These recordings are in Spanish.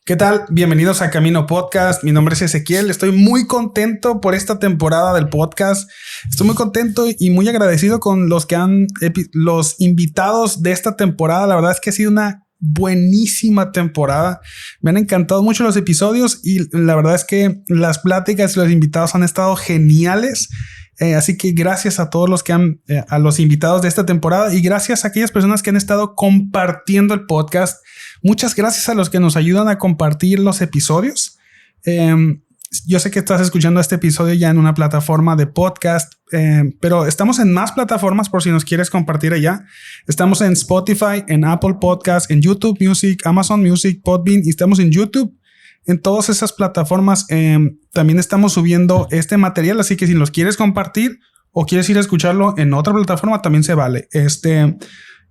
¿Qué tal? Bienvenidos a Camino Podcast. Mi nombre es Ezequiel. Estoy muy contento por esta temporada del podcast. Estoy muy contento y muy agradecido con los invitados de esta temporada. La verdad es que ha sido una buenísima temporada. Me han encantado mucho los episodios y la verdad es que las pláticas y los invitados han estado geniales. Así que gracias a todos a los invitados de esta temporada y gracias a aquellas personas que han estado compartiendo el podcast. Muchas gracias a los que nos ayudan a compartir los episodios. Yo sé que estás escuchando este episodio ya en una plataforma de podcast, pero estamos en más plataformas por si nos quieres compartir allá. Estamos en Spotify, en Apple Podcasts, en YouTube Music, Amazon Music, Podbean y estamos en YouTube. En todas esas plataformas también estamos subiendo este material, así que si los quieres compartir o quieres ir a escucharlo en otra plataforma también se vale.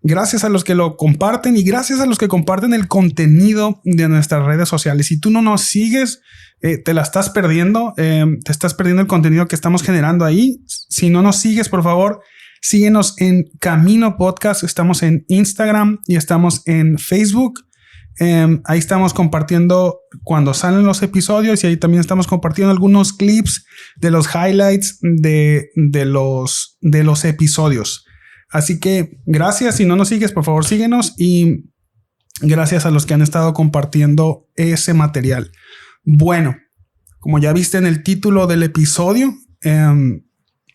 Gracias a los que lo comparten y gracias a los que comparten el contenido de nuestras redes sociales. Si tú no nos sigues, te la estás perdiendo. Te estás perdiendo el contenido que estamos generando ahí. Si no nos sigues, por favor, síguenos en Camino Podcast. Estamos en Instagram y estamos en Facebook. Ahí estamos compartiendo cuando salen los episodios y ahí también estamos compartiendo algunos clips de los highlights de los episodios. Así que gracias. Si no nos sigues, por favor, síguenos y gracias a los que han estado compartiendo ese material. Bueno, como ya viste en el título del episodio,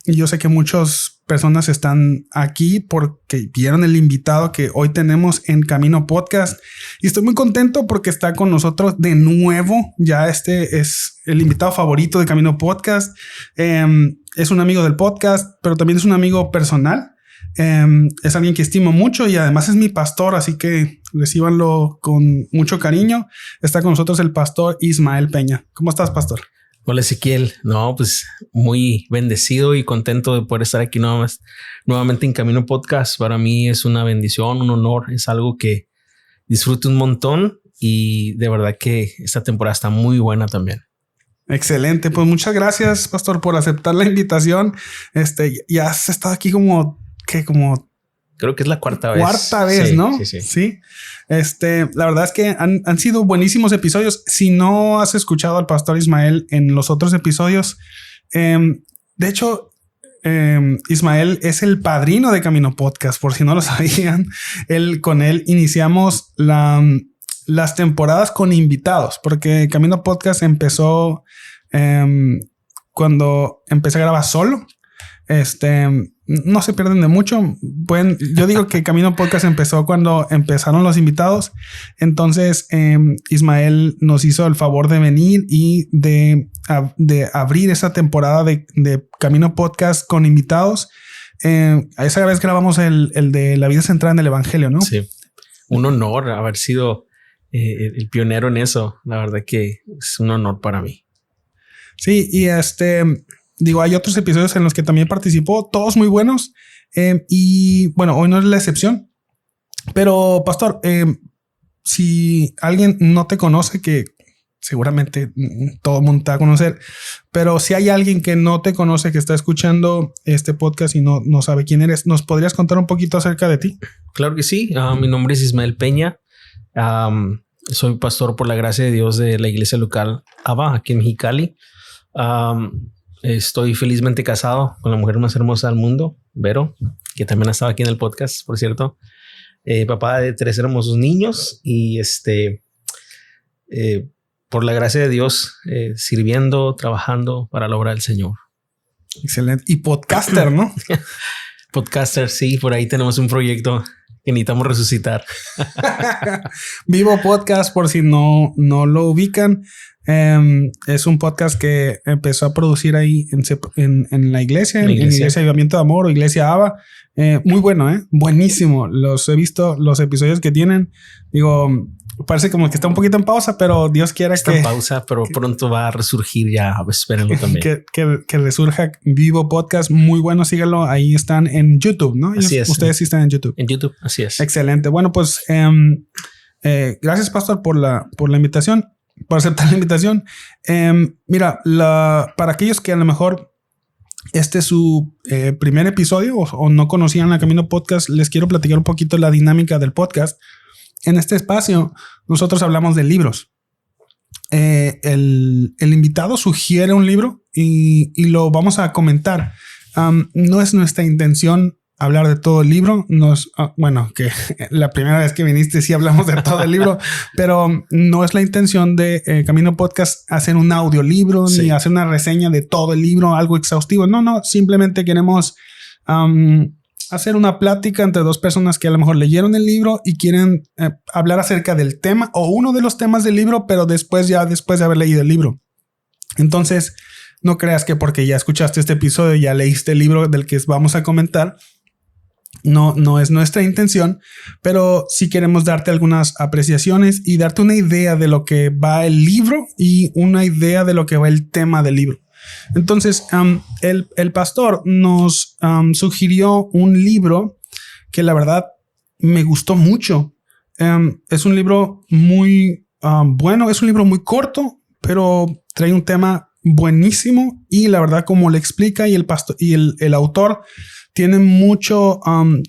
yo sé que muchas personas están aquí porque vieron el invitado que hoy tenemos en Camino Podcast y estoy muy contento porque está con nosotros de nuevo. Ya este es el invitado favorito de Camino Podcast. Es un amigo del podcast, pero también es un amigo personal. Es alguien que estimo mucho y además es mi pastor, así que recíbanlo con mucho cariño. Está con nosotros el pastor Ismael Peña. ¿Cómo estás, pastor? Hola, Ezequiel. No, pues muy bendecido y contento de poder estar aquí nuevamente en Camino Podcast. Para mí es una bendición, un honor, es algo que disfruto un montón y de verdad que esta temporada está muy buena también. Excelente, pues muchas gracias, pastor, por aceptar la invitación. Ya has estado aquí como creo que es la cuarta vez. Cuarta vez, sí, ¿no? Sí. La verdad es que han sido buenísimos episodios. Si no has escuchado al pastor Ismael en los otros episodios, de hecho, Ismael es el padrino de Camino Podcast, por si no lo sabían. Con él iniciamos las temporadas con invitados, porque Camino Podcast empezó cuando empecé a grabar solo. No se pierden de mucho. Yo digo que Camino Podcast empezó cuando empezaron los invitados. Entonces, Ismael nos hizo el favor de venir y de abrir esa temporada de Camino Podcast con invitados. A esa vez grabamos el de la vida centrada en el Evangelio, ¿no? Sí. Un honor haber sido el pionero en eso. La verdad que es un honor para mí. Sí, y hay otros episodios en los que también participó, todos muy buenos. Y bueno, hoy no es la excepción. Pero, pastor, si alguien no te conoce, que seguramente todo el mundo te va a conocer, pero si hay alguien que no te conoce, que está escuchando este podcast y no sabe quién eres, ¿nos podrías contar un poquito acerca de ti? Claro que sí. Mi nombre es Ismael Peña. Soy pastor por la gracia de Dios de la iglesia local Abba, aquí en Mexicali. Estoy felizmente casado con la mujer más hermosa del mundo, Vero, que también ha estado aquí en el podcast, por cierto. Papá de 3 hermosos niños y por la gracia de Dios, sirviendo, trabajando para la obra del Señor. Excelente. Y podcaster, ¿no? Podcaster, sí. Por ahí tenemos un proyecto que necesitamos resucitar. Vivo Podcast, por si no lo ubican. Es un podcast que empezó a producir ahí en la iglesia, en Iglesia Avivamiento de Amor o Iglesia Abba. Muy bueno, buenísimo. He visto los episodios que tienen. Parece como que está un poquito en pausa, pero Dios quiera está en pausa, pero pronto va a resurgir ya. Espérenlo también. Que resurja. Vivo Podcast, muy bueno. Síganlo. Ahí están en YouTube, ¿no? Así es. Ustedes sí están en YouTube. En YouTube, así es. Excelente. Bueno, pues gracias, pastor, por la invitación. Por aceptar la invitación. Mira, para aquellos que a lo mejor este es su primer episodio o no conocían la Camino Podcast, les quiero platicar un poquito la dinámica del podcast. En este espacio nosotros hablamos de libros. el invitado sugiere un libro y lo vamos a comentar. No es nuestra intención hablar de todo el libro. Bueno, que la primera vez que viniste sí hablamos de todo el libro, pero no es la intención de Camino Podcast hacer un audiolibro ni hacer una reseña de todo el libro, algo exhaustivo. No, simplemente queremos hacer una plática entre dos personas que a lo mejor leyeron el libro y quieren hablar acerca del tema o uno de los temas del libro, pero después de haber leído el libro. Entonces, no creas que porque ya escuchaste este episodio, ya leíste el libro del que vamos a comentar. No es nuestra intención, pero sí queremos darte algunas apreciaciones y darte una idea de lo que va el libro y una idea de lo que va el tema del libro. Entonces, el pastor nos sugirió un libro que la verdad me gustó mucho. Es un libro muy bueno, es un libro muy corto, pero trae un tema buenísimo y la verdad como le explica y el autor tiene mucho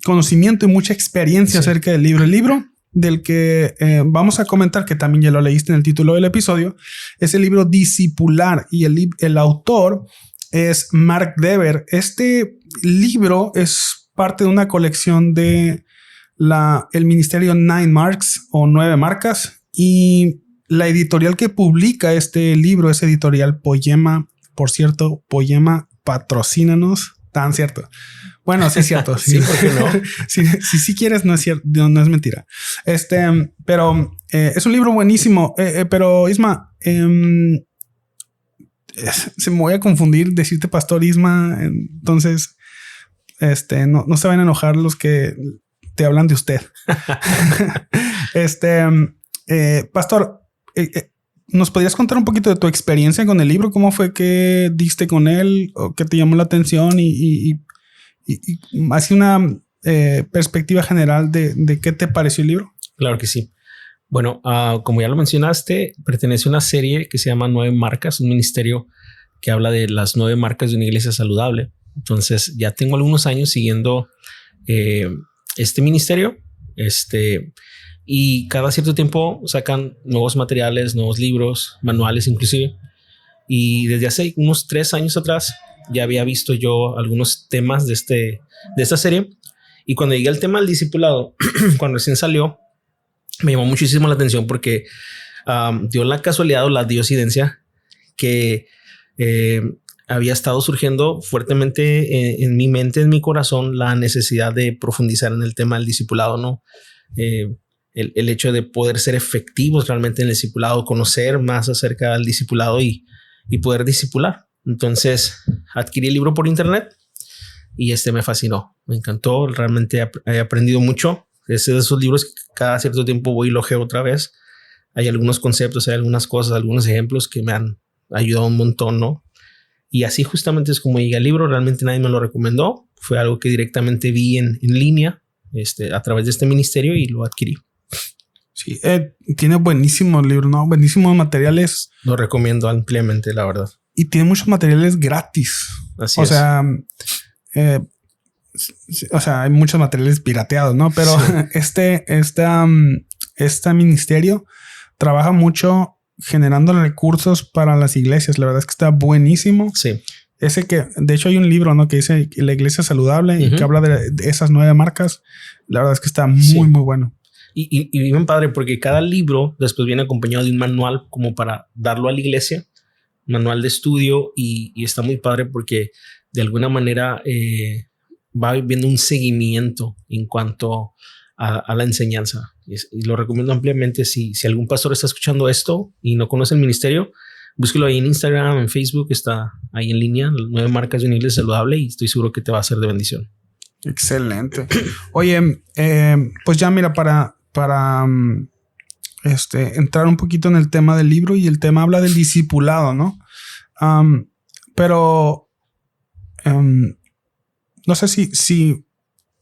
conocimiento y mucha experiencia acerca del libro. El libro del que vamos a comentar, que también ya lo leíste en el título del episodio, es el libro Discipular y el autor es Mark Dever. Este libro es parte de una colección de el ministerio 9 Marks o 9 marcas y la editorial que publica este libro es editorial Poema. Por cierto, Poema, patrocínanos. Tan cierto. Bueno, sí es cierto. Sí, ¿por qué no? Si quieres, no es cierto, no es mentira. Pero es un libro buenísimo. Pero Isma, se me voy a confundir decirte pastor Isma. Entonces, no se van a enojar los que te hablan de usted. Pastor, ¿nos podrías contar un poquito de tu experiencia con el libro? ¿Cómo fue que diste con él o qué te llamó la atención y así una perspectiva general de qué te pareció el libro? Claro que sí. Bueno, como ya lo mencionaste, pertenece a una serie que se llama 9 Marcas, un ministerio que habla de las 9 marcas de una iglesia saludable. Entonces ya tengo algunos años siguiendo este ministerio, y cada cierto tiempo sacan nuevos materiales, nuevos libros, manuales inclusive. Y desde hace unos 3 años atrás ya había visto yo algunos temas de esta serie. Y cuando llegué al tema del discipulado, cuando recién salió, me llamó muchísimo la atención porque dio la casualidad o la diosidencia que había estado surgiendo fuertemente en mi mente, en mi corazón, la necesidad de profundizar en el tema del discipulado, ¿no? El hecho de poder ser efectivos realmente en el discipulado, conocer más acerca del discipulado y poder discipular. Entonces adquirí el libro por internet y me fascinó, me encantó, realmente he aprendido mucho. Es de esos libros que cada cierto tiempo voy y lo leo otra vez. Hay algunos conceptos, hay algunas cosas, algunos ejemplos que me han ayudado un montón, ¿no? Y así justamente es como llegué al libro. Realmente nadie me lo recomendó, fue algo que directamente vi en línea a través de este ministerio y lo adquirí. Sí, tiene buenísimos libros, ¿no? Buenísimos materiales. Lo recomiendo ampliamente, la verdad. Y tiene muchos materiales gratis. Así es. O sea, hay muchos materiales pirateados, ¿no? Pero sí. Este ministerio trabaja mucho generando recursos para las iglesias. La verdad es que está buenísimo. Sí. De hecho hay un libro, ¿no? Que dice la iglesia saludable y que habla de esas 9 marcas. La verdad es que está muy, muy bueno. Y bien padre porque cada libro después viene acompañado de un manual como para darlo a la iglesia, manual de estudio y está muy padre porque de alguna manera va viendo un seguimiento en cuanto a la enseñanza y lo recomiendo ampliamente. Si algún pastor está escuchando esto y no conoce el ministerio, búsquelo ahí en Instagram, en Facebook, está ahí en línea, las 9 marcas de una iglesia saludable y estoy seguro que te va a ser de bendición. Excelente. Oye, pues ya mira, para entrar un poquito en el tema del libro, y el tema habla del discipulado, ¿no? Pero no sé si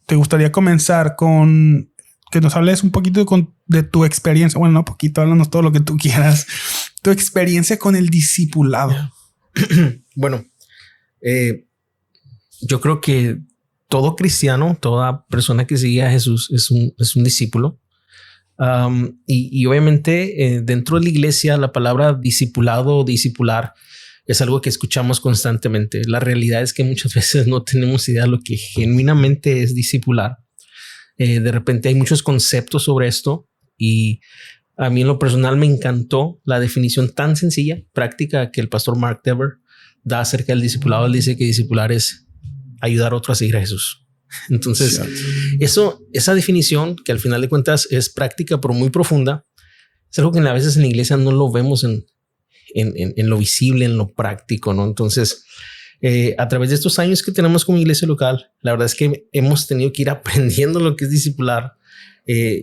te gustaría comenzar con que nos hables un poquito de tu experiencia. Bueno, no poquito, háblanos todo lo que tú quieras. Tu experiencia con el discipulado. Bueno, yo creo que todo cristiano, toda persona que sigue a Jesús es un discípulo. Y obviamente dentro de la iglesia la palabra discipulado o discipular es algo que escuchamos constantemente. La realidad es que muchas veces no tenemos idea de lo que genuinamente es discipular. De repente hay muchos conceptos sobre esto y a mí en lo personal me encantó la definición tan sencilla, práctica que el pastor Mark Dever da acerca del discipulado. Él dice que discipular es ayudar a otro a seguir a Jesús. Entonces, esa definición que al final de cuentas es práctica pero muy profunda, es algo que a veces en la iglesia no lo vemos en lo visible, en lo práctico, ¿no? Entonces, a través de estos años que tenemos como iglesia local, la verdad es que hemos tenido que ir aprendiendo lo que es discipular,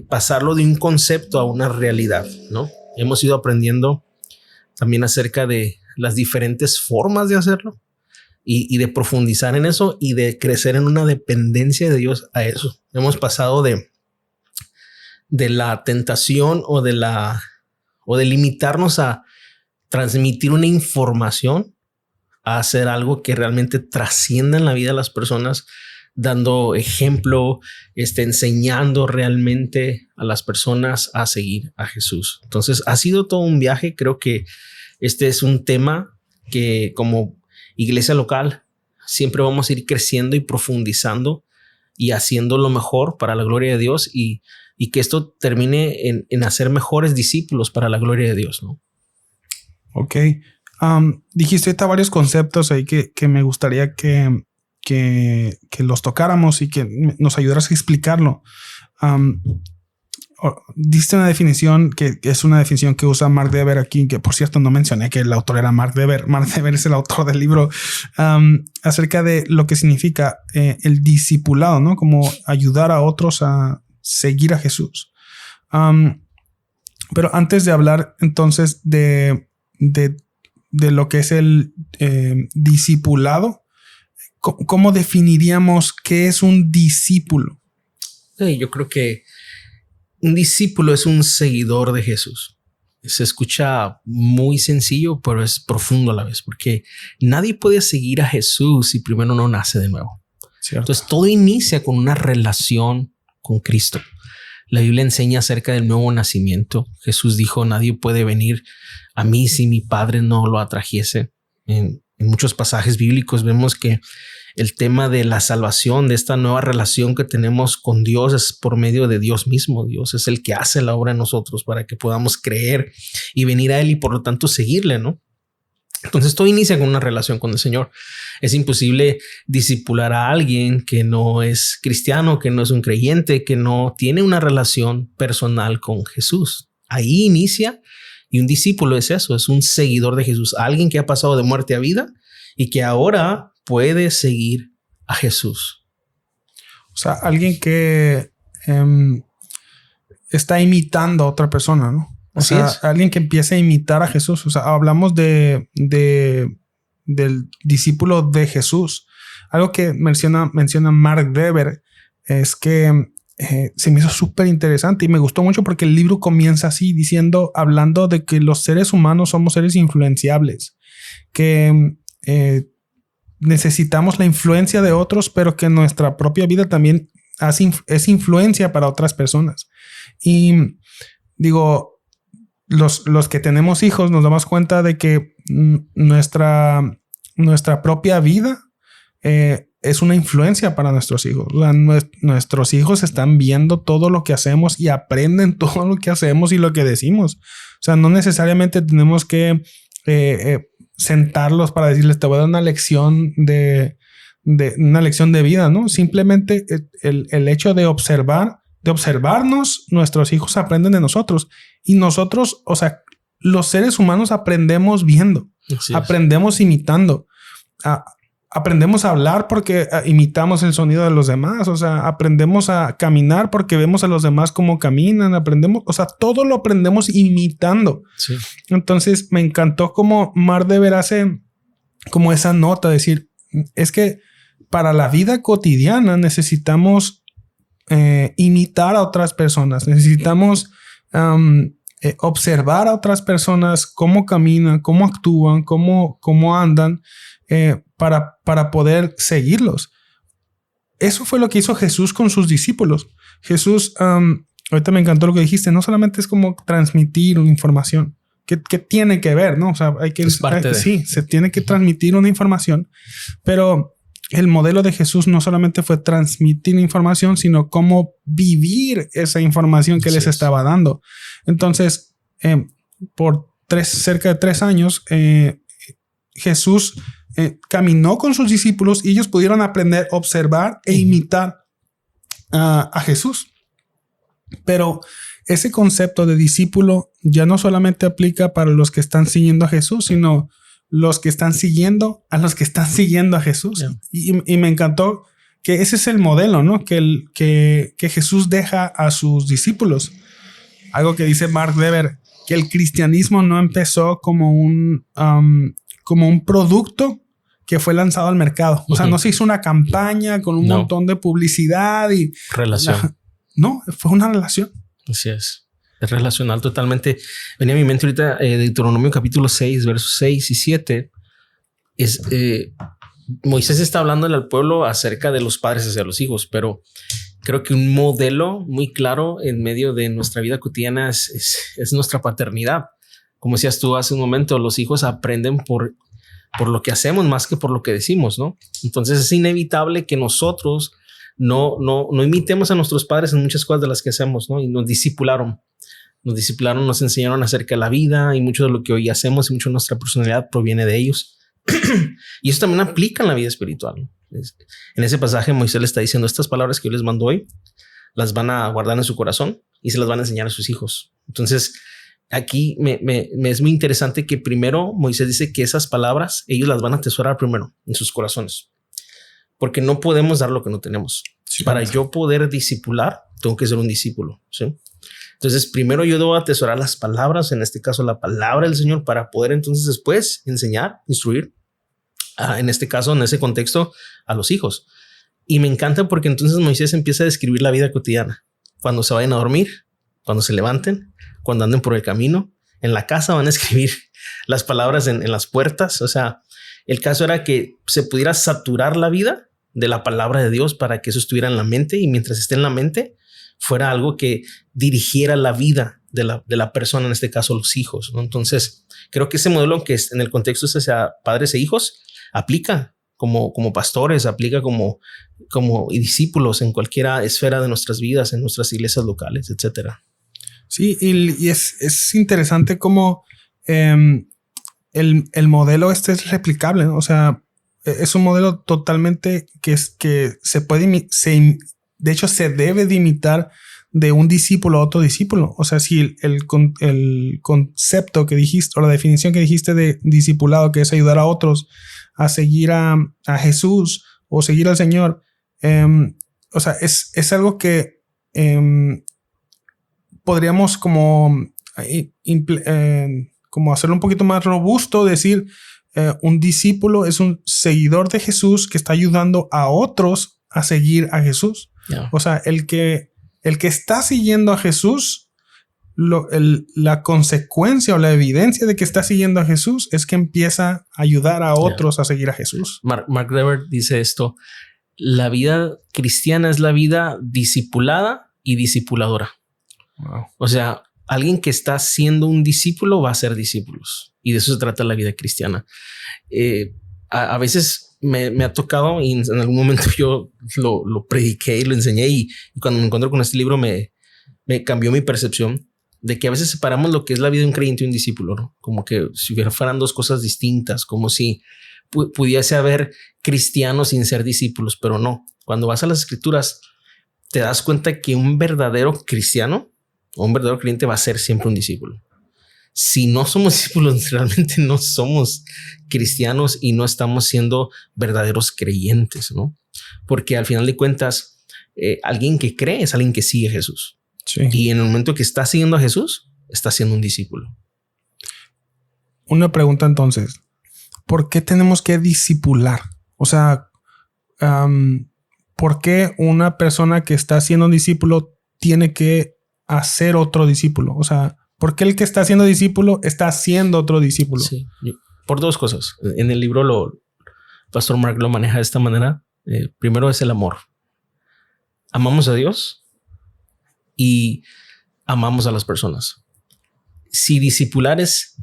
pasarlo de un concepto a una realidad, ¿no? Hemos ido aprendiendo también acerca de las diferentes formas de hacerlo y de profundizar en eso y de crecer en una dependencia de Dios a eso. Hemos pasado de la tentación o de limitarnos a transmitir una información a hacer algo que realmente trascienda en la vida de las personas, dando ejemplo, enseñando realmente a las personas a seguir a Jesús. Entonces ha sido todo un viaje. Creo que este es un tema que como iglesia local siempre vamos a ir creciendo y profundizando y haciendo lo mejor para la gloria de Dios y que esto termine en hacer mejores discípulos para la gloria de Dios, ¿no? Ok. Dijiste ahorita varios conceptos ahí que me gustaría que los tocáramos y que nos ayudaras a explicarlo. Diste una definición que es una definición que usa Mark Dever aquí, que por cierto no mencioné que el autor era Mark Dever. Mark Dever es el autor del libro acerca de lo que significa el discipulado, ¿no? Como ayudar a otros a seguir a Jesús. Pero antes de hablar entonces de lo que es el discipulado, ¿cómo definiríamos qué es un discípulo? Yo creo que un discípulo es un seguidor de Jesús. Se escucha muy sencillo, pero es profundo a la vez, porque nadie puede seguir a Jesús si primero no nace de nuevo. Cierto. Entonces todo inicia con una relación con Cristo. La Biblia enseña acerca del nuevo nacimiento. Jesús dijo: nadie puede venir a mí si mi Padre no lo atrajese. En muchos pasajes bíblicos vemos que el tema de la salvación, de esta nueva relación que tenemos con Dios, es por medio de Dios mismo. Dios es el que hace la obra en nosotros para que podamos creer y venir a Él y por lo tanto seguirle, ¿no? Entonces todo inicia con una relación con el Señor. Es imposible discipular a alguien que no es cristiano, que no es un creyente, que no tiene una relación personal con Jesús. Ahí inicia. Y un discípulo es eso, es un seguidor de Jesús, alguien que ha pasado de muerte a vida y que ahora puede seguir a Jesús. O sea, alguien que está imitando a otra persona, ¿no? Así es. Alguien que empieza a imitar a Jesús. O sea, hablamos del discípulo de Jesús. Algo que menciona Mark Dever es que se me hizo súper interesante y me gustó mucho porque el libro comienza así hablando de que los seres humanos somos seres influenciables, que necesitamos la influencia de otros, pero que nuestra propia vida también es influencia para otras personas. Y digo, los que tenemos hijos nos damos cuenta de que nuestra propia vida es una influencia para nuestros hijos. O sea, nuestros hijos están viendo todo lo que hacemos y aprenden todo lo que hacemos y lo que decimos. O sea, no necesariamente tenemos que sentarlos para decirles: te voy a dar una lección de vida, ¿no? Simplemente el hecho de observarnos, nuestros hijos aprenden de nosotros. Y nosotros, o sea, los seres humanos aprendemos viendo, aprendemos imitando. Aprendemos a hablar porque imitamos el sonido de los demás. O sea, aprendemos a caminar porque vemos a los demás cómo caminan. O sea, todo lo aprendemos imitando. Sí. Entonces me encantó cómo Mark Dever hace como esa nota, decir, es que para la vida cotidiana necesitamos imitar a otras personas. Necesitamos observar a otras personas cómo caminan, cómo actúan, cómo andan. Para poder seguirlos. Eso fue lo que hizo Jesús con sus discípulos. Jesús ahorita me encantó lo que dijiste. No solamente es como transmitir una información que tiene que ver, ¿no? O sea, sí, se tiene que transmitir una información, pero el modelo de Jesús no solamente fue transmitir información, sino cómo vivir esa información que les estaba dando. Entonces, por cerca de 3 años, Jesús caminó con sus discípulos y ellos pudieron aprender, observar e imitar a Jesús. Pero ese concepto de discípulo ya no solamente aplica para los que están siguiendo a Jesús, sino los que están siguiendo a los que están siguiendo a Jesús. Yeah. Y me encantó que ese es el modelo, ¿no? Que Jesús deja a sus discípulos. Algo que dice Mark Dever, que el cristianismo no empezó como un producto que fue lanzado al mercado. O sea, no se hizo una campaña con un montón de publicidad y relación. No, fue una relación. Así es. Es relacional totalmente. Venía a mi mente ahorita Deuteronomio capítulo 6, versos 6 y 7. Moisés está hablando al pueblo acerca de los padres hacia los hijos, pero creo que un modelo muy claro en medio de nuestra vida cotidiana es nuestra paternidad. Como decías tú hace un momento, los hijos aprenden por lo que hacemos más que por lo que decimos, ¿no? Entonces es inevitable que nosotros no imitemos a nuestros padres en muchas cosas de las que hacemos, ¿no? Y nos discipularon, nos enseñaron acerca de la vida y mucho de lo que hoy hacemos y mucho de nuestra personalidad proviene de ellos. Y eso también aplica en la vida espiritual, ¿no? En ese pasaje Moisés le está diciendo estas palabras que yo les mando hoy, las van a guardar en su corazón y se las van a enseñar a sus hijos. Entonces aquí me es muy interesante que primero Moisés dice que esas palabras ellos las van a atesorar primero en sus corazones. Porque no podemos dar lo que no tenemos. Sí, para yo poder discipular, tengo que ser un discípulo, ¿sí? Entonces, primero yo debo atesorar las palabras, en este caso la palabra del Señor, para poder entonces después enseñar, instruir, en este caso, en ese contexto, a los hijos. Y me encanta porque entonces Moisés empieza a describir la vida cotidiana. Cuando se vayan a dormir, cuando se levanten, cuando anden por el camino, en la casa van a escribir las palabras en las puertas. O sea, el caso era que se pudiera saturar la vida de la palabra de Dios para que eso estuviera en la mente y mientras esté en la mente fuera algo que dirigiera la vida de la persona, en este caso los hijos, ¿no? Entonces creo que ese modelo que en el contexto sea padres e hijos aplica como pastores, aplica como discípulos en cualquier esfera de nuestras vidas, en nuestras iglesias locales, etcétera. Sí, y es interesante cómo el modelo es replicable, ¿no? O sea, es un modelo totalmente que se puede, de hecho se debe de imitar de un discípulo a otro discípulo. O sea, si el concepto que dijiste o la definición que dijiste de discipulado, que es ayudar a otros a seguir a Jesús o seguir al Señor, o sea, es algo que podríamos como hacerlo un poquito más robusto, decir un discípulo es un seguidor de Jesús que está ayudando a otros a seguir a Jesús. Yeah. O sea, el que está siguiendo a Jesús, la consecuencia o la evidencia de que está siguiendo a Jesús es que empieza a ayudar a otros a seguir a Jesús. Mark Dever dice esto: la vida cristiana es la vida discipulada y discipuladora. Wow. O sea, alguien que está siendo un discípulo va a ser discípulos. Y de eso se trata la vida cristiana. A veces me ha tocado y en algún momento yo lo prediqué y lo enseñé. Y cuando me encuentro con este libro me cambió mi percepción de que a veces separamos lo que es la vida de un creyente y un discípulo, ¿no? Como que si fueran dos cosas distintas, como si pudiese haber cristianos sin ser discípulos, pero no. Cuando vas a las escrituras te das cuenta que un verdadero cristiano o un verdadero creyente va a ser siempre un discípulo. Si no somos discípulos, realmente no somos cristianos y no estamos siendo verdaderos creyentes, ¿no? Porque al final de cuentas, alguien que cree es alguien que sigue a Jesús. Sí. Y en el momento que está siguiendo a Jesús, está siendo un discípulo. Una pregunta entonces: ¿por qué tenemos que discipular? O sea, ¿por qué una persona que está siendo un discípulo tiene que hacer otro discípulo? O sea, ¿por qué el que está haciendo discípulo está haciendo otro discípulo? Sí, por dos cosas. En el libro Pastor Mark lo maneja de esta manera. Primero es el amor. Amamos a Dios y amamos a las personas. Si discipular es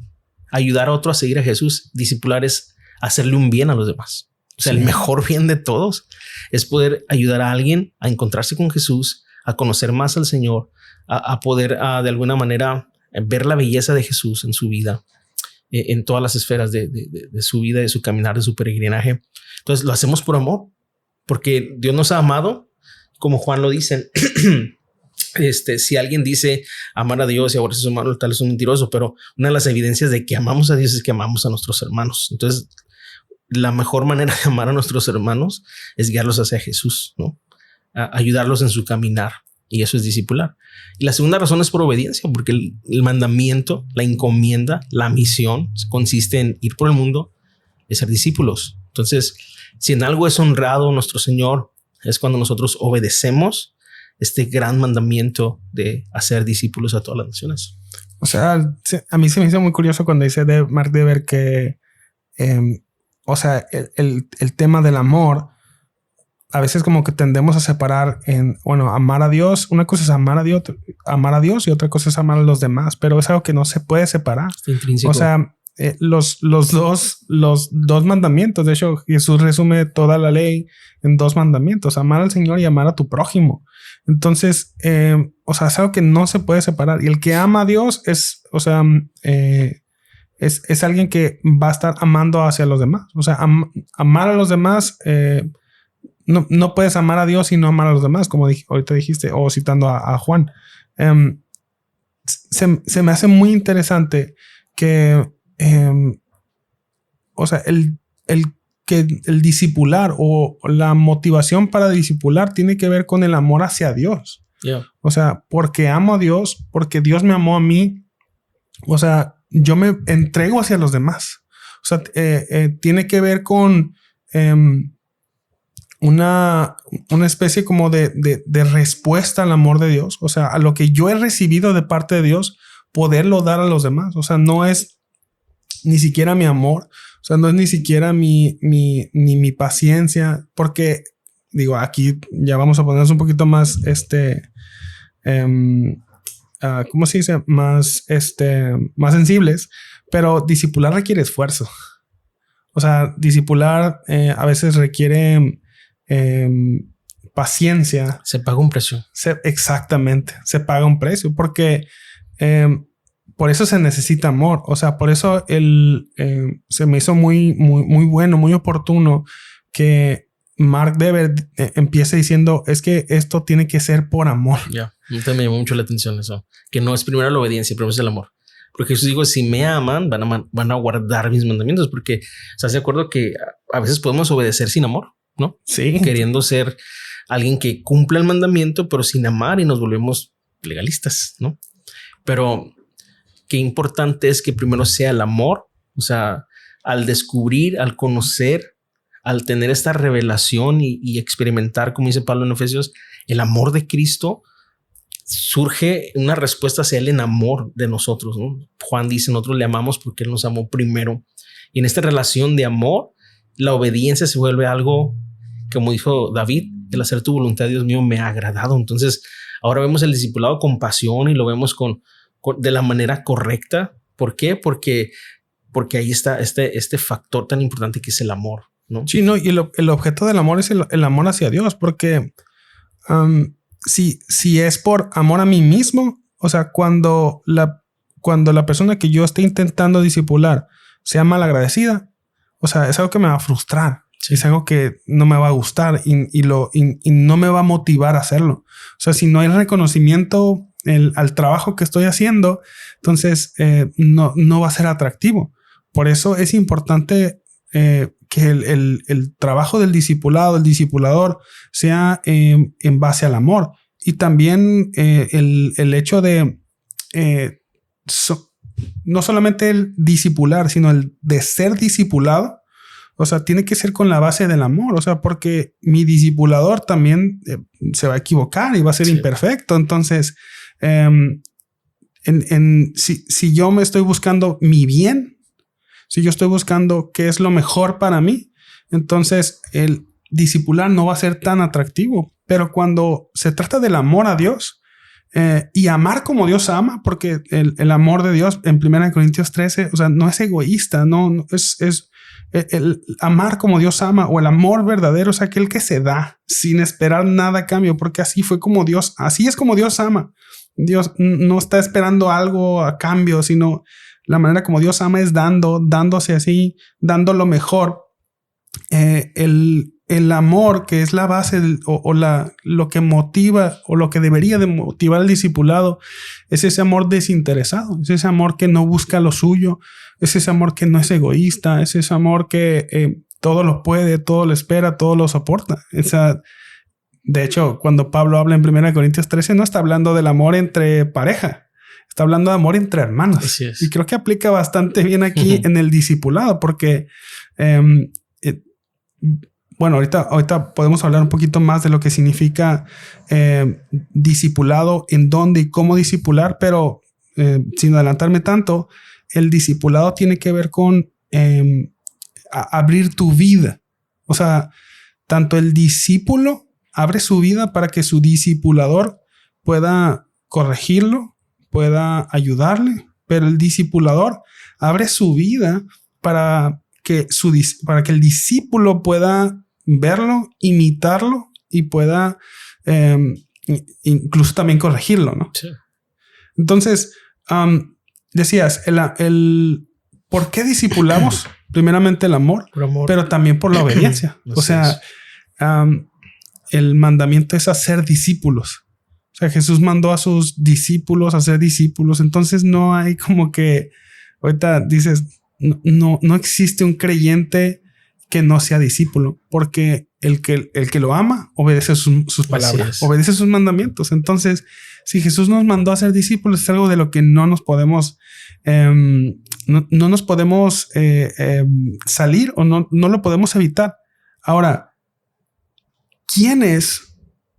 ayudar a otro a seguir a Jesús, discipular es hacerle un bien a los demás. O sea, el mejor bien de todos es poder ayudar a alguien a encontrarse con Jesús, a conocer más al Señor, a poder de alguna manera ver la belleza de Jesús en su vida, en todas las esferas de su vida, de su caminar, de su peregrinaje. Entonces lo hacemos por amor, porque Dios nos ha amado, como Juan lo dice. Si alguien dice amar a Dios y aborrecer a su hermano, tal es un mentiroso, pero una de las evidencias de que amamos a Dios es que amamos a nuestros hermanos. Entonces, la mejor manera de amar a nuestros hermanos es guiarlos hacia Jesús, ¿no? Ayudarlos en su caminar, y eso es discipular. Y la segunda razón es por obediencia, porque el mandamiento, la encomienda, la misión consiste en ir por el mundo y ser discípulos. Entonces, si en algo es honrado nuestro Señor, es cuando nosotros obedecemos este gran mandamiento de hacer discípulos a todas las naciones. O sea, a mí se me hizo muy curioso cuando dice de Mark Dever que, o sea, el tema del amor, a veces como que tendemos a separar amar a Dios. Una cosa es amar a Dios y otra cosa es amar a los demás, pero es algo que no se puede separar. Está intrínseco. O sea, los dos mandamientos. De hecho, Jesús resume toda la ley en 2 mandamientos: amar al Señor y amar a tu prójimo. Entonces, o sea, es algo que no se puede separar. Y el que ama a Dios es alguien que va a estar amando hacia los demás. O sea, amar a los demás, no puedes amar a Dios y no amar a los demás, como ahorita dijiste, o citando a Juan. Se me hace muy interesante que, o sea, que el discipular o la motivación para discipular tiene que ver con el amor hacia Dios. Yeah. O sea, porque amo a Dios, porque Dios me amó a mí. O sea, yo me entrego hacia los demás. O sea, tiene que ver con una especie como de respuesta al amor de Dios. O sea, a lo que yo he recibido de parte de Dios, poderlo dar a los demás. O sea, no es ni siquiera mi amor. O sea, no es ni siquiera mi paciencia, porque digo, aquí ya vamos a ponernos un poquito más, ¿cómo se dice? Más sensibles, pero discipular requiere esfuerzo. O sea, discipular a veces requiere paciencia. Se paga un precio. Exactamente. Se paga un precio porque por eso se necesita amor. O sea, por eso se me hizo muy, muy, muy bueno, muy oportuno que Mark Dever empiece diciendo es que esto tiene que ser por amor. Ya, me llamó mucho la atención eso. Que no es primero la obediencia, primero es el amor. Porque Jesús dijo, si me aman, van a guardar mis mandamientos. Porque estás de acuerdo que a veces podemos obedecer sin amor, ¿no? Sí. Queriendo ser alguien que cumpla el mandamiento, pero sin amar, y nos volvemos legalistas, ¿no? Pero qué importante es que primero sea el amor. O sea, al descubrir, al conocer, al tener esta revelación y experimentar, como dice Pablo en Efesios, el amor de Cristo, surge una respuesta hacia él en amor de nosotros, ¿no? Juan dice, nosotros le amamos porque él nos amó primero. Y en esta relación de amor, la obediencia se vuelve algo, como dijo David, el hacer tu voluntad, Dios mío, me ha agradado. Entonces, ahora vemos el discipulado con pasión y lo vemos de la manera correcta. ¿Por qué? Porque ahí está este factor tan importante que es el amor, ¿no? Sí, no, y el objeto del amor es el amor hacia Dios, porque si es por amor a mí mismo, o sea, cuando la persona que yo esté intentando discipular sea malagradecida, o sea, es algo que me va a frustrar. Sí. Es algo que no me va a gustar y no me va a motivar a hacerlo. O sea, si no hay reconocimiento al trabajo que estoy haciendo, entonces no va a ser atractivo. Por eso es importante que el trabajo del discipulado, el discipulador, sea en base al amor. Y también el hecho de no solamente el discipular, sino el de ser discipulado. O sea, tiene que ser con la base del amor. O sea, porque mi discipulador también se va a equivocar y va a ser imperfecto. Entonces, si yo me estoy buscando mi bien, si yo estoy buscando qué es lo mejor para mí, entonces el discipular no va a ser tan atractivo. Pero cuando se trata del amor a Dios, y amar como Dios ama, porque el amor de Dios en 1 Corintios 13, o sea, no es egoísta, no es el amar como Dios ama, o el amor verdadero es aquel que se da sin esperar nada a cambio, porque así es como Dios ama. Dios no está esperando algo a cambio, sino la manera como Dios ama es dándose así, dando lo mejor. El amor, que es la base lo que motiva o lo que debería de motivar al discipulado, es ese amor desinteresado, es ese amor que no busca lo suyo, es ese amor que no es egoísta, es ese amor que todo lo puede, todo lo espera, todo lo soporta. De hecho, cuando Pablo habla en 1 Corintios 13, no está hablando del amor entre pareja, está hablando de amor entre hermanos. Así es. Y creo que aplica bastante bien aquí en el discipulado, porque bueno, ahorita podemos hablar un poquito más de lo que significa discipulado, en dónde y cómo discipular, pero sin adelantarme tanto, el discipulado tiene que ver con abrir tu vida. O sea, tanto el discípulo abre su vida para que su discipulador pueda corregirlo, pueda ayudarle, pero el discipulador abre su vida para que el discípulo pueda verlo, imitarlo y pueda incluso también corregirlo, ¿no? Sí. Entonces, decías, el ¿por qué discipulamos? Primeramente el amor, pero también por la obediencia. O sea, el mandamiento es hacer discípulos. O sea, Jesús mandó a sus discípulos a ser discípulos. Entonces no hay como que ahorita dices, no existe un creyente que no sea discípulo, porque el que lo ama obedece sus palabras, obedece sus mandamientos. Entonces, si Jesús nos mandó a ser discípulos, es algo de lo que no nos podemos no nos podemos salir o no lo podemos evitar. Ahora, ¿quiénes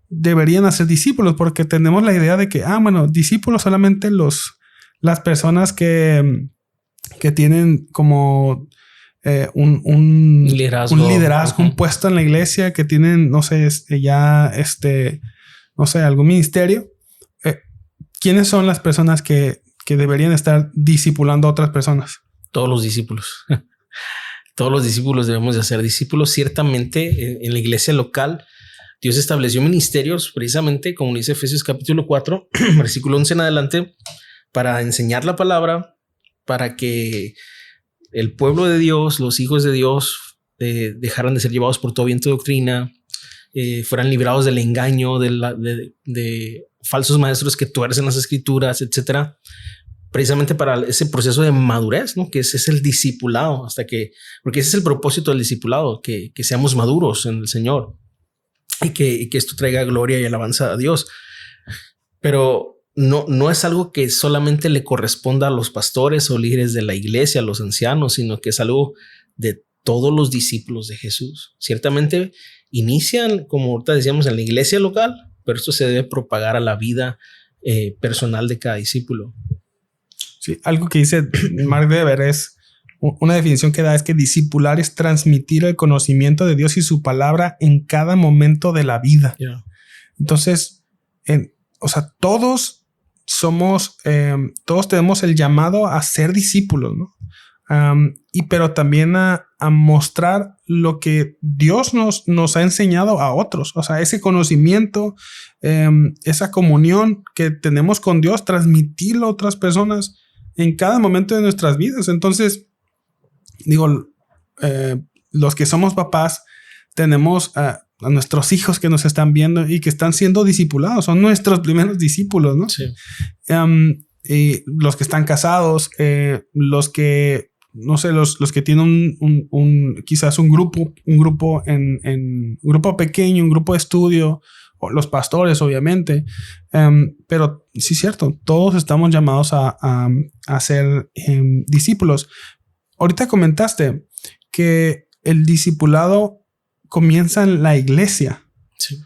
deberían hacer discípulos? Porque tenemos la idea de que, bueno, discípulos solamente las personas que tienen como un liderazgo, un puesto en la iglesia, que tienen, no sé, algún ministerio. ¿Quiénes son las personas que deberían estar discipulando a otras personas? Todos los discípulos. Todos los discípulos debemos de ser discípulos. Ciertamente en la iglesia local Dios estableció ministerios precisamente, como dice Efesios capítulo 4, versículo 11 en adelante, para enseñar la palabra, para que el pueblo de Dios, los hijos de Dios, dejaran de ser llevados por todo viento de doctrina, fueran librados del engaño, de falsos maestros que tuercen las escrituras, etcétera. Precisamente para ese proceso de madurez, ¿no? Que ese es el discipulado, porque ese es el propósito del discipulado, que seamos maduros en el Señor y que esto traiga gloria y alabanza a Dios. Pero no es algo que solamente le corresponda a los pastores o líderes de la iglesia, a los ancianos, sino que es algo de todos los discípulos de Jesús. Ciertamente inician, como ahorita decíamos, en la iglesia local, pero esto se debe propagar a la vida personal de cada discípulo. Sí, algo que dice Mark Dever es una definición que da, es que discipular es transmitir el conocimiento de Dios y su palabra en cada momento de la vida. Yeah. Entonces, todos tenemos el llamado a ser discípulos, ¿no? Pero también a mostrar lo que Dios nos ha enseñado a otros. O sea, ese conocimiento, esa comunión que tenemos con Dios, transmitirlo a otras personas en cada momento de nuestras vidas. Entonces, los que somos papás tenemos a nuestros hijos que nos están viendo y que están siendo discipulados. Son nuestros primeros discípulos, ¿no? Sí. Y los que están casados, los que, no sé, los que tienen quizás un grupo un grupo pequeño, un grupo de estudio, o los pastores, obviamente. Pero sí es cierto, todos estamos llamados a ser discípulos. Ahorita comentaste que el discipulado comienza en la iglesia. Sí.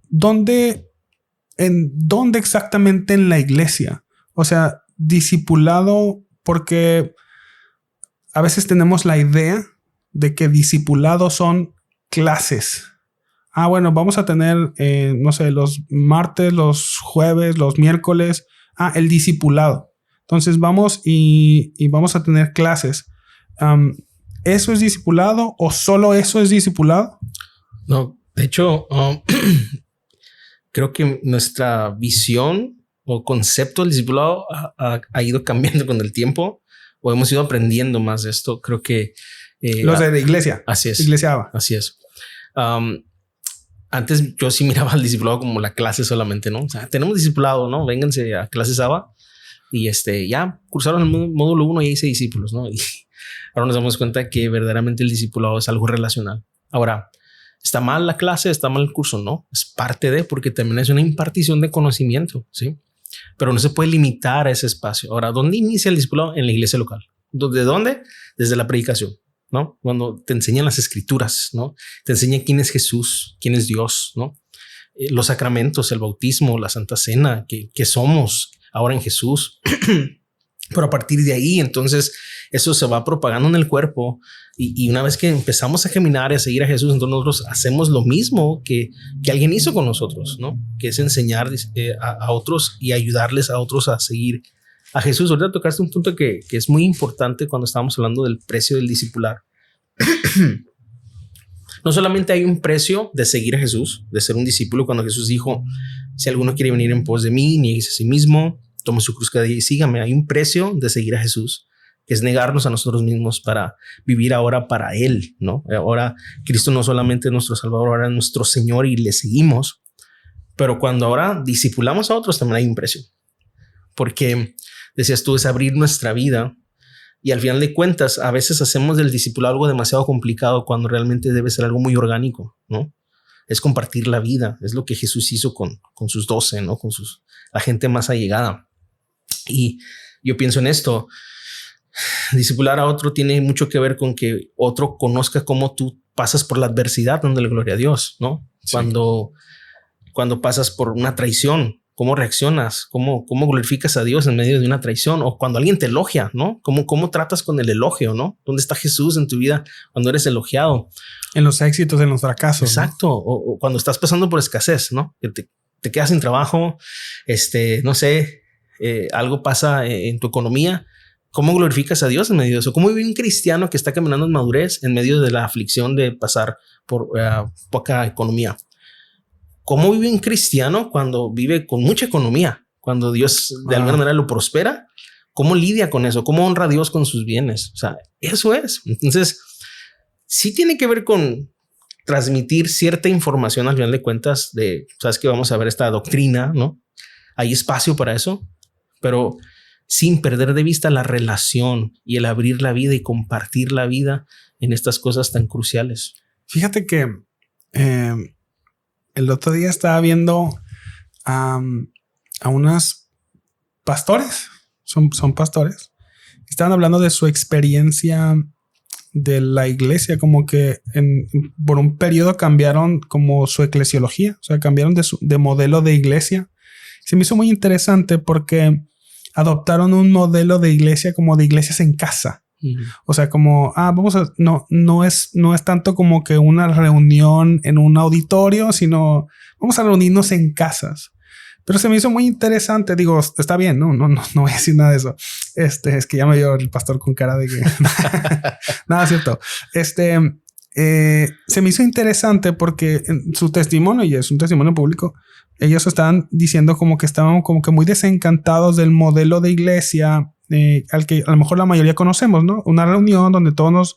¿Dónde exactamente en la iglesia? O sea, discipulado, porque a veces tenemos la idea de que discipulado son clases bueno, vamos a tener, no sé, los martes, los jueves, los miércoles, el discipulado. Entonces vamos y vamos a tener clases. ¿Eso es discipulado o solo eso es discipulado? No, de hecho, creo que nuestra visión o concepto del discipulado ha ido cambiando con el tiempo, o hemos ido aprendiendo más de esto. Creo que los de iglesia. Así es. Iglesia ABA. Así es. Antes yo sí miraba al discipulado como la clase solamente, ¿no? O sea, tenemos discipulado, ¿no? Vénganse a clases ABA y ya cursaron el módulo 1 y hice discípulos, ¿no? Y ahora nos damos cuenta que verdaderamente el discipulado es algo relacional. Ahora, ¿está mal la clase? ¿Está mal el curso? No, es parte de, porque también es una impartición de conocimiento, ¿sí? Pero no se puede limitar a ese espacio. Ahora, ¿dónde inicia el discipulado? En la iglesia local. ¿De dónde? Desde la predicación, ¿no? Cuando te enseñan las escrituras, ¿no? Te enseñan quién es Jesús, quién es Dios, ¿no? Los sacramentos, el bautismo, la Santa Cena, que somos ahora en Jesús. Pero a partir de ahí, entonces, eso se va propagando en el cuerpo y una vez que empezamos a caminar y a seguir a Jesús, entonces nosotros hacemos lo mismo que alguien hizo con nosotros, ¿no? Que es enseñar a otros y ayudarles a otros a seguir a Jesús. Ahorita tocaste un punto que es muy importante cuando estábamos hablando del precio del discipular. No solamente hay un precio de seguir a Jesús, de ser un discípulo, cuando Jesús dijo, si alguno quiere venir en pos de mí, nieguese a sí mismo, tome su cruz cada día y sígame. Hay un precio de seguir a Jesús, que es negarnos a nosotros mismos para vivir ahora para Él, ¿no? Ahora Cristo no solamente es nuestro Salvador, ahora es nuestro Señor y le seguimos. Pero cuando ahora discipulamos a otros, también hay un precio. Porque, decías tú, es abrir nuestra vida. Y al final de cuentas, a veces hacemos del discipulado algo demasiado complicado cuando realmente debe ser algo muy orgánico, ¿no? Es compartir la vida. Es lo que Jesús hizo con sus 12, ¿no? Con la gente más allegada. Y yo pienso en esto. Discipular a otro tiene mucho que ver con que otro conozca cómo tú pasas por la adversidad, dándole gloria a Dios, ¿no? Sí. Cuando pasas por una traición, ¿cómo reaccionas? ¿Cómo glorificas a Dios en medio de una traición? O cuando alguien te elogia, ¿no? ¿Cómo tratas con el elogio, ¿no? ¿Dónde está Jesús en tu vida cuando eres elogiado? En los éxitos, en los fracasos. Exacto. ¿No? O cuando estás pasando por escasez, ¿no? Que te quedas sin trabajo, no sé, algo pasa en tu economía. ¿Cómo glorificas a Dios en medio de eso? ¿Cómo vive un cristiano que está caminando en madurez en medio de la aflicción de pasar por poca economía? ¿Cómo vive un cristiano cuando vive con mucha economía? Cuando Dios de alguna manera lo prospera. ¿Cómo lidia con eso? ¿Cómo honra a Dios con sus bienes? O sea, eso es. Entonces, sí tiene que ver con transmitir cierta información al final de cuentas de, sabes que vamos a ver esta doctrina, ¿no? Hay espacio para eso, pero sin perder de vista la relación y el abrir la vida y compartir la vida en estas cosas tan cruciales. Fíjate que el otro día estaba viendo a unos pastores, son pastores, estaban hablando de su experiencia de la iglesia, como que por un periodo cambiaron como su eclesiología, o sea, cambiaron de modelo de iglesia. Se me hizo muy interesante porque adoptaron un modelo de iglesia como de iglesias en casa. O sea, como, no es tanto como que una reunión en un auditorio, sino vamos a reunirnos en casas. Pero se me hizo muy interesante. Digo, está bien, no voy a decir nada de eso. Es que ya me vio el pastor con cara de que nada, cierto. Se me hizo interesante porque en su testimonio, y es un testimonio público, ellos estaban diciendo como que estaban como que muy desencantados del modelo de iglesia al que a lo mejor la mayoría conocemos, ¿no? Una reunión donde todos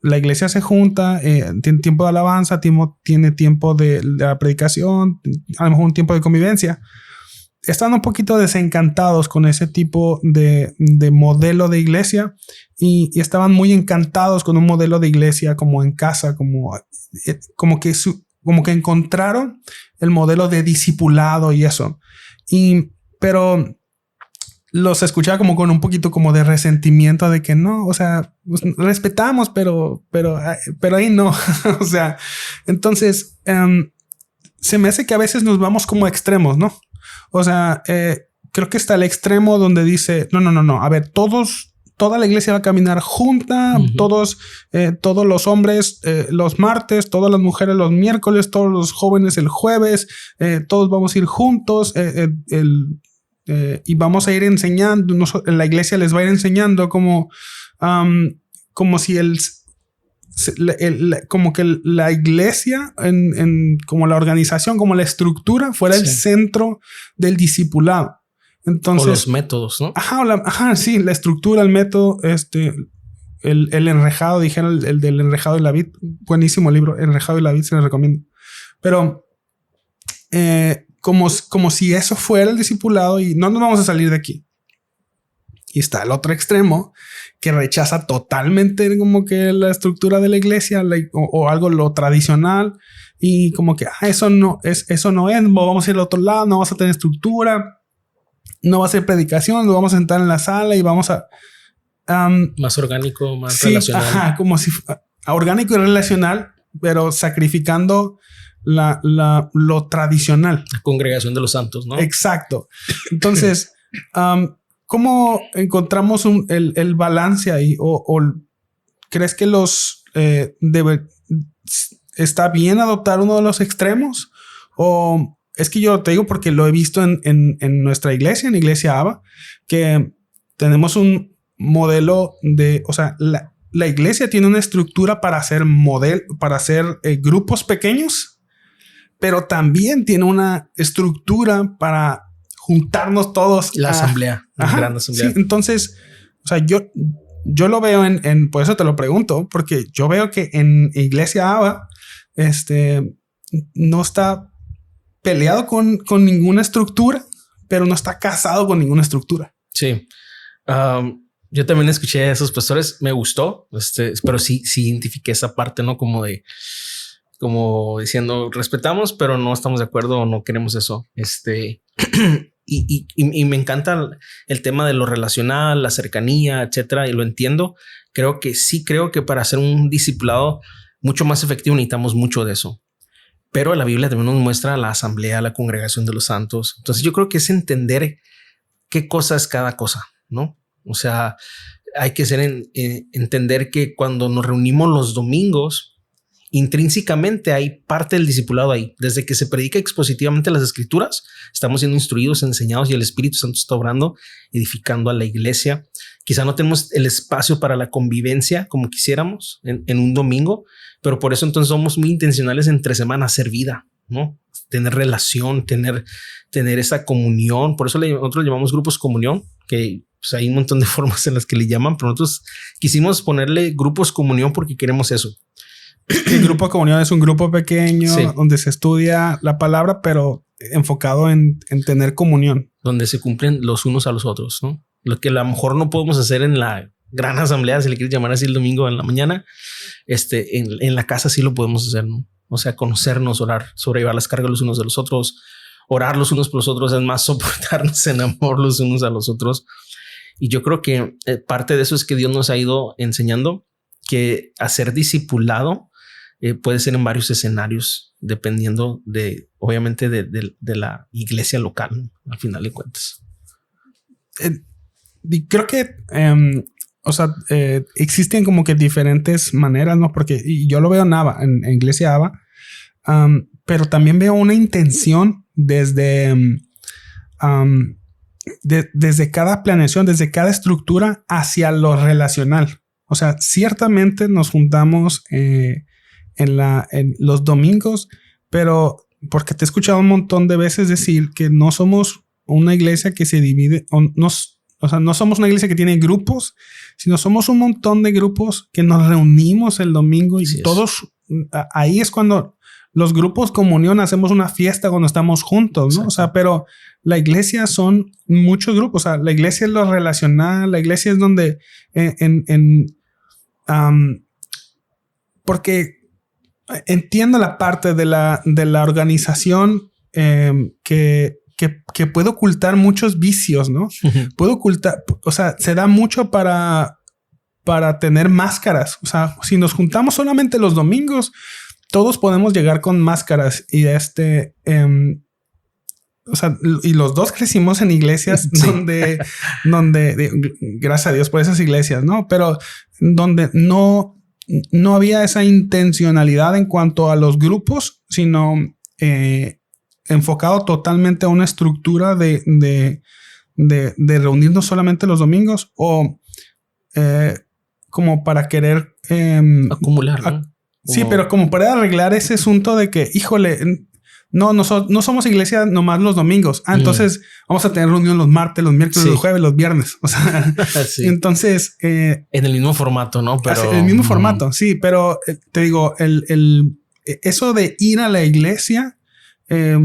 la iglesia se junta, tiene tiempo de alabanza, tiene tiempo de la predicación, a lo mejor un tiempo de convivencia. Están un poquito desencantados con ese tipo de modelo de iglesia y estaban muy encantados con un modelo de iglesia como en casa, como que encontraron el modelo de discipulado y eso. Pero los escuchaba como con un poquito como de resentimiento de que no, o sea, pues respetamos, pero ahí no. O sea, entonces se me hace que a veces nos vamos como a extremos, ¿no? O sea, creo que está el extremo donde dice, no. A ver, todos toda la iglesia va a caminar junta, todos los hombres los martes, todas las mujeres los miércoles, todos los jóvenes el jueves, todos vamos a ir juntos y vamos a ir enseñando, la iglesia les va a ir enseñando como si como que la iglesia como la organización, como la estructura fuera el centro del discipulado. Entonces, o los métodos, ¿no? Sí, la estructura, el método, el enrejado, dijeron el del enrejado y la vid. Buenísimo libro, Enrejado y la vid, se les recomiendo. Pero como si eso fuera el discipulado y no nos vamos a salir de aquí. Y está el otro extremo que rechaza totalmente como que la estructura de la iglesia o algo lo tradicional y como que eso no es, vamos a ir al otro lado, no vamos a tener estructura. No va a ser predicación, nos vamos a sentar en la sala y vamos a... más orgánico, más relacional. Ajá, como si... orgánico y relacional, pero sacrificando lo tradicional. La congregación de los santos, ¿no? Exacto. Entonces, ¿cómo encontramos el balance ahí? ¿O crees que está bien adoptar uno de los extremos? ¿O...? Es que yo te digo porque lo he visto en nuestra iglesia, en Iglesia Aba, que tenemos un modelo de... O sea, la iglesia tiene una estructura para hacer grupos pequeños, pero también tiene una estructura para juntarnos todos. La asamblea, la gran asamblea. Sí, entonces, o sea, yo lo veo por eso te lo pregunto, porque yo veo que en Iglesia Aba, no está peleado con ninguna estructura, pero no está casado con ninguna estructura. Sí. Yo también escuché a esos pastores, me gustó, pero sí identifiqué esa parte, ¿no? Como diciendo, respetamos, pero no estamos de acuerdo o no queremos eso. Y me encanta el tema de lo relacional, la cercanía, etcétera, y lo entiendo. Creo que para hacer un discipulado mucho más efectivo necesitamos mucho de eso. Pero la Biblia también nos muestra la asamblea, la congregación de los santos. Entonces yo creo que es entender qué cosa es cada cosa, ¿no? O sea, hay que entender que cuando nos reunimos los domingos, intrínsecamente hay parte del discipulado ahí. Desde que se predica expositivamente las escrituras, estamos siendo instruidos, enseñados y el Espíritu Santo está obrando, edificando a la iglesia. Quizá no tenemos el espacio para la convivencia como quisiéramos en un domingo, pero por eso entonces somos muy intencionales entre semana, hacer vida, ¿no? Tener relación, tener esa comunión. Por eso nosotros le llamamos grupos comunión, que pues, hay un montón de formas en las que le llaman, pero nosotros quisimos ponerle grupos comunión porque queremos eso. El grupo de comunión es un grupo pequeño donde se estudia la palabra, pero enfocado en tener comunión. Donde se cumplen los unos a los otros, ¿no? Lo que a lo mejor no podemos hacer en la gran asamblea, si le quieres llamar así, el domingo en la mañana, en la casa sí lo podemos hacer, ¿no? O sea, conocernos, orar, sobrellevar las cargas los unos de los otros, orar los unos por los otros, es más, soportarnos en amor los unos a los otros. Y yo creo que parte de eso es que Dios nos ha ido enseñando que hacer discipulado puede ser en varios escenarios, dependiendo obviamente de la iglesia local, ¿no? Al final de cuentas. Creo que, existen como que diferentes maneras, ¿no? Porque yo lo veo en Iglesia Aba, pero también veo una intención desde cada planeación, desde cada estructura hacia lo relacional. O sea, ciertamente nos juntamos en los domingos, pero porque te he escuchado un montón de veces decir que no somos una iglesia que se divide, o sea, no somos una iglesia que tiene grupos, sino somos un montón de grupos que nos reunimos el domingo y todos, ahí es cuando los grupos comunión hacemos una fiesta cuando estamos juntos, ¿no? Exacto. O sea, pero la iglesia son muchos grupos, o sea, la iglesia es lo relacional, la iglesia es donde porque entiendo la parte de la organización que puede ocultar muchos vicios, ¿no? Uh-huh. Puede ocultar, o sea, se da mucho para tener máscaras. O sea, si nos juntamos solamente los domingos, todos podemos llegar con máscaras y o sea, y los dos crecimos en iglesias sí. donde gracias a Dios por esas iglesias, ¿no? Pero donde no había esa intencionalidad en cuanto a los grupos, sino enfocado totalmente a una estructura de reunirnos solamente los domingos o como para querer acumular, ¿no? Sí, pero como para arreglar ese asunto de que, híjole, no somos iglesia nomás los domingos. Entonces vamos a tener reunión los martes, los miércoles, los jueves, los viernes. O sea, sí. Entonces... en el mismo formato, ¿no? Pero... el mismo formato, sí. Pero te digo, eso de ir a la iglesia a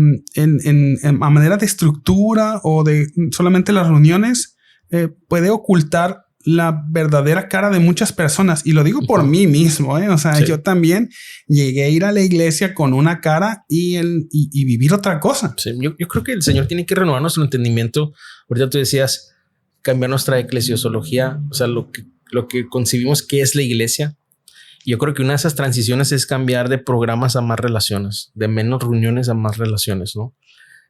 manera de estructura o de solamente las reuniones puede ocultar la verdadera cara de muchas personas. Y lo digo por mí mismo, O sea, yo también llegué a ir a la iglesia con una cara y vivir otra cosa. Sí, yo creo que el Señor tiene que renovar nuestro entendimiento. Ahorita tú decías, cambiar nuestra eclesiología, o sea, lo que concibimos que es la iglesia. Yo creo que una de esas transiciones es cambiar de programas a más relaciones, de menos reuniones a más relaciones, ¿no?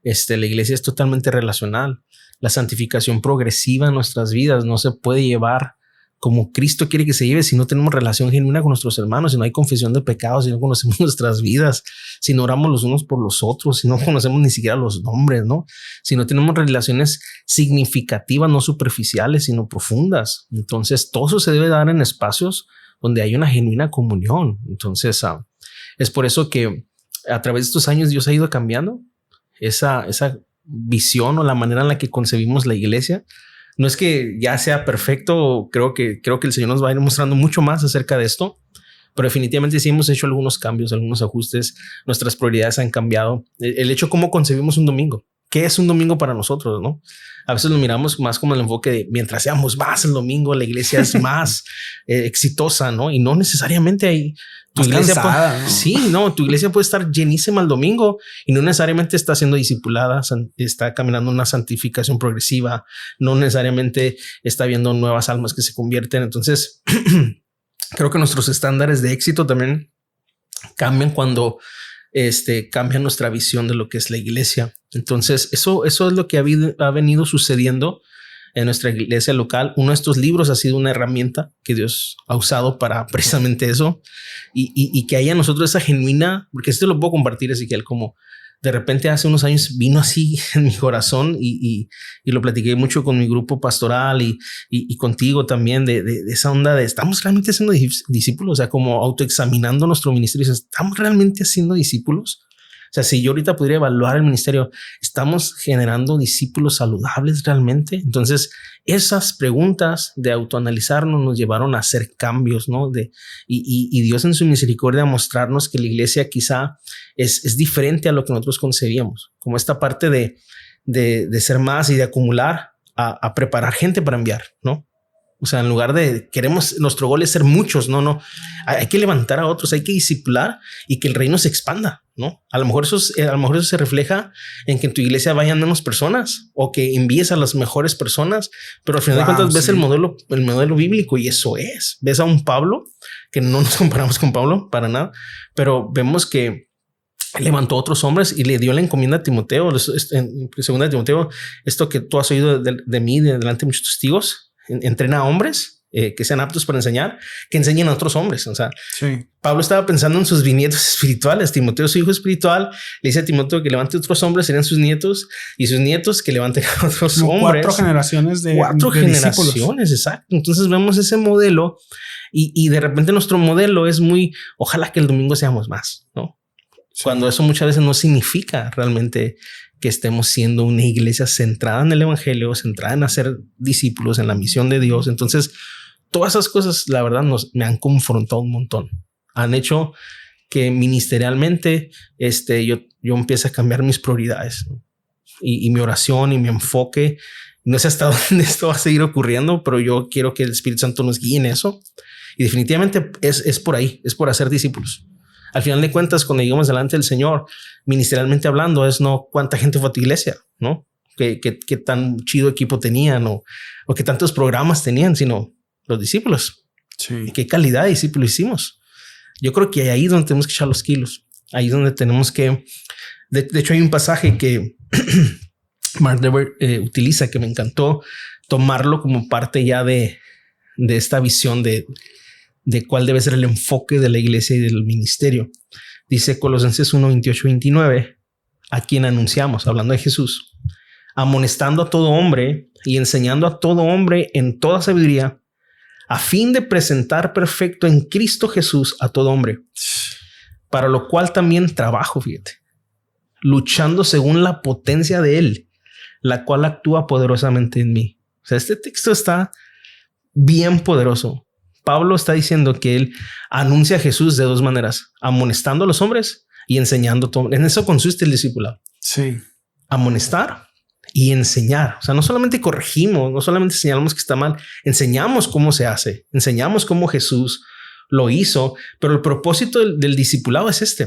La iglesia es totalmente relacional. La santificación progresiva en nuestras vidas no se puede llevar como Cristo quiere que se lleve si no tenemos relación genuina con nuestros hermanos, si no hay confesión de pecados, si no conocemos nuestras vidas, si no oramos los unos por los otros, si no conocemos ni siquiera los nombres, ¿no? Si no tenemos relaciones significativas, no superficiales, sino profundas. Entonces, todo eso se debe dar en espacios donde hay una genuina comunión. Entonces, es por eso que a través de estos años Dios ha ido cambiando esa visión o la manera en la que concebimos la iglesia. No es que ya sea perfecto, creo que el Señor nos va a ir mostrando mucho más acerca de esto, pero definitivamente sí hemos hecho algunos cambios, algunos ajustes, nuestras prioridades han cambiado. El hecho cómo concebimos un domingo, ¿qué es un domingo para nosotros, no? A veces lo miramos más como el enfoque de mientras seamos más el domingo, la iglesia es más exitosa, ¿no? Y no necesariamente hay... Tu iglesia cansada, ¿no? Sí, no, tu iglesia puede estar llenísima el domingo y no necesariamente está siendo discipulada, está caminando una santificación progresiva, no necesariamente está viendo nuevas almas que se convierten. Entonces, creo que nuestros estándares de éxito también cambian cuando cambia nuestra visión de lo que es la iglesia. Entonces, eso es lo que ha venido sucediendo en nuestra iglesia local. Uno de estos libros ha sido una herramienta que Dios ha usado para precisamente eso y que haya nosotros esa genuina, porque esto lo puedo compartir, Ezequiel, como de repente hace unos años vino así en mi corazón y lo platiqué mucho con mi grupo pastoral y contigo también de esa onda de estamos realmente haciendo discípulos, o sea, como autoexaminando nuestro ministerio, estamos realmente haciendo discípulos. O sea, si yo ahorita pudiera evaluar el ministerio, ¿estamos generando discípulos saludables realmente? Entonces, esas preguntas de autoanalizarnos nos llevaron a hacer cambios, ¿no? Y Dios en su misericordia a mostrarnos que la iglesia quizá es diferente a lo que nosotros concebíamos, como esta parte de ser más y de acumular a preparar gente para enviar, ¿no? O sea, en lugar de nuestro gol es ser muchos, no. Hay que levantar a otros, hay que discipular y que el reino se expanda, ¿no? A lo mejor eso se refleja en que en tu iglesia vayan menos personas o que envíes a las mejores personas, pero al final de cuentas ves el modelo bíblico y eso es. Ves a un Pablo, que no nos comparamos con Pablo para nada, pero vemos que levantó a otros hombres y le dio la encomienda a Timoteo. En 2 Timoteo, esto que tú has oído de mí, delante de muchos testigos, entrena a hombres que sean aptos para enseñar, que enseñen a otros hombres. O sea, sí. Pablo estaba pensando en sus bisnietos espirituales. Timoteo, su hijo espiritual, le dice a Timoteo que levante a otros hombres, serían sus nietos, y sus nietos que levanten a otros hombres. 4 generaciones de generaciones, exacto. Entonces vemos ese modelo y de repente nuestro modelo es muy, ojalá que el domingo seamos más, ¿no? Sí. Cuando eso muchas veces no significa realmente que estemos siendo una iglesia centrada en el evangelio, centrada en hacer discípulos, en la misión de Dios. Entonces, todas esas cosas, la verdad, me han confrontado un montón. Han hecho que ministerialmente yo empiece a cambiar mis prioridades, ¿no? Y mi oración y mi enfoque. No sé hasta dónde esto va a seguir ocurriendo, pero yo quiero que el Espíritu Santo nos guíe en eso. Y definitivamente es por ahí, es por hacer discípulos. Al final de cuentas, cuando llegamos delante del Señor, ministerialmente hablando, es no cuánta gente fue a tu iglesia, ¿no? Qué tan chido equipo tenían o qué tantos programas tenían, sino los discípulos. Sí. Qué calidad de discípulos hicimos. Yo creo que ahí es donde tenemos que echar los kilos. Ahí es donde tenemos que... De hecho, hay un pasaje que Mark Dever utiliza, que me encantó tomarlo como parte ya de esta visión de cuál debe ser el enfoque de la iglesia y del ministerio. Dice Colosenses 1, 28, 29, a quien anunciamos, hablando de Jesús, amonestando a todo hombre y enseñando a todo hombre en toda sabiduría, a fin de presentar perfecto en Cristo Jesús a todo hombre, para lo cual también trabajo, fíjate, luchando según la potencia de Él, la cual actúa poderosamente en mí. O sea, este texto está bien poderoso. Pablo está diciendo que él anuncia a Jesús de dos maneras, amonestando a los hombres y enseñando todo. En eso consiste el discipulado. Sí. Amonestar y enseñar. O sea, no solamente corregimos, no solamente señalamos que está mal, enseñamos cómo se hace, enseñamos cómo Jesús lo hizo, pero el propósito del discipulado es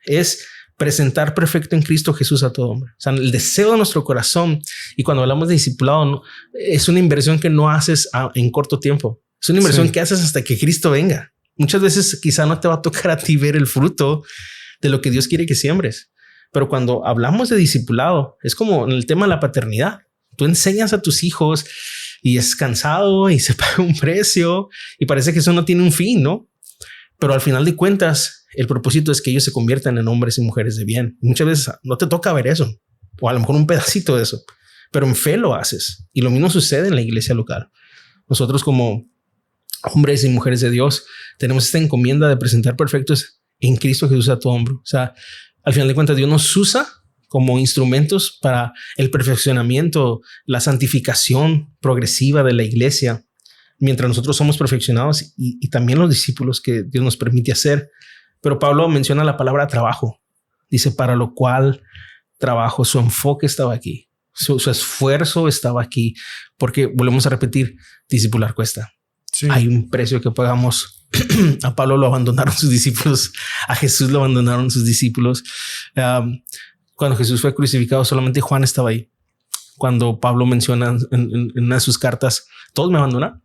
es presentar perfecto en Cristo Jesús a todo hombre. O sea, el deseo de nuestro corazón. Y cuando hablamos de discipulado, no, es una inversión que no haces en corto tiempo. Es una inversión que haces hasta que Cristo venga. Muchas veces quizá no te va a tocar a ti ver el fruto de lo que Dios quiere que siembres. Pero cuando hablamos de discipulado, es como en el tema de la paternidad. Tú enseñas a tus hijos y es cansado y se paga un precio y parece que eso no tiene un fin, ¿no? Pero al final de cuentas, el propósito es que ellos se conviertan en hombres y mujeres de bien. Muchas veces no te toca ver eso, o a lo mejor un pedacito de eso, pero en fe lo haces. Y lo mismo sucede en la iglesia local. Nosotros como hombres y mujeres de Dios tenemos esta encomienda de presentar perfectos en Cristo Jesús a todo hombre. O sea, al final de cuentas, Dios nos usa como instrumentos para el perfeccionamiento, la santificación progresiva de la iglesia, mientras nosotros somos perfeccionados y también los discípulos que Dios nos permite hacer. Pero Pablo menciona la palabra trabajo. Dice, para lo cual trabajo. Su enfoque estaba aquí. Su esfuerzo estaba aquí. Porque volvemos a repetir, discipular cuesta. Sí. Hay un precio que pagamos. A Pablo lo abandonaron sus discípulos. A Jesús lo abandonaron sus discípulos. Cuando Jesús fue crucificado, solamente Juan estaba ahí. Cuando Pablo menciona en una de sus cartas, todos me abandonaron,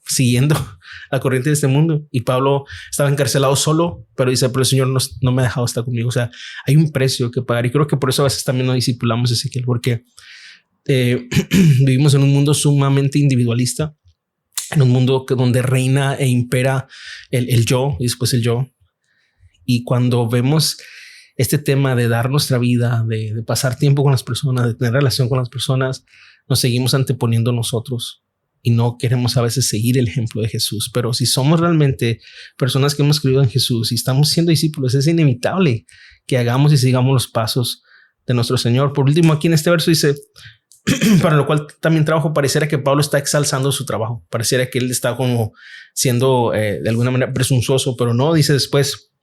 siguiendo la corriente de este mundo. Y Pablo estaba encarcelado solo, pero dice, pero el Señor no me ha dejado estar conmigo. O sea, hay un precio que pagar. Y creo que por eso a veces también nos discipulamos, Ezequiel, porque vivimos en un mundo sumamente individualista, en un mundo donde reina e impera el yo y después el yo. Y cuando vemos este tema de dar nuestra vida, de pasar tiempo con las personas, de tener relación con las personas, nos seguimos anteponiendo nosotros y no queremos a veces seguir el ejemplo de Jesús. Pero si somos realmente personas que hemos creído en Jesús y estamos siendo discípulos, es inevitable que hagamos y sigamos los pasos de nuestro Señor. Por último, aquí en este verso dice, para lo cual también trabajo. Pareciera que Pablo está exalzando su trabajo. Pareciera que él está como siendo de alguna manera presuntuoso, pero no, dice después,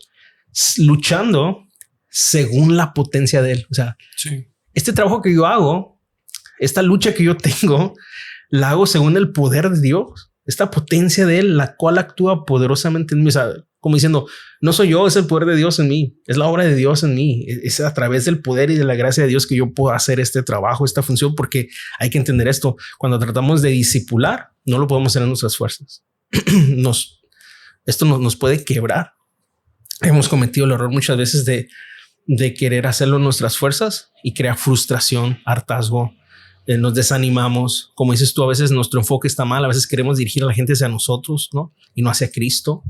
luchando según la potencia de Él. O sea, sí, este trabajo que yo hago, esta lucha que yo tengo, la hago según el poder de Dios, esta potencia de Él, la cual actúa poderosamente en mí. O sea, como diciendo, no soy yo, es el poder de Dios en mí, es la obra de Dios en mí, es a través del poder y de la gracia de Dios que yo puedo hacer este trabajo, esta función, porque hay que entender esto. Cuando tratamos de discipular, no lo podemos hacer en nuestras fuerzas. Esto nos puede quebrar. Hemos cometido el error muchas veces de querer hacerlo en nuestras fuerzas y crea frustración, hartazgo. Nos desanimamos. Como dices tú, a veces nuestro enfoque está mal. A veces queremos dirigir a la gente hacia nosotros, ¿no? Y no hacia Cristo.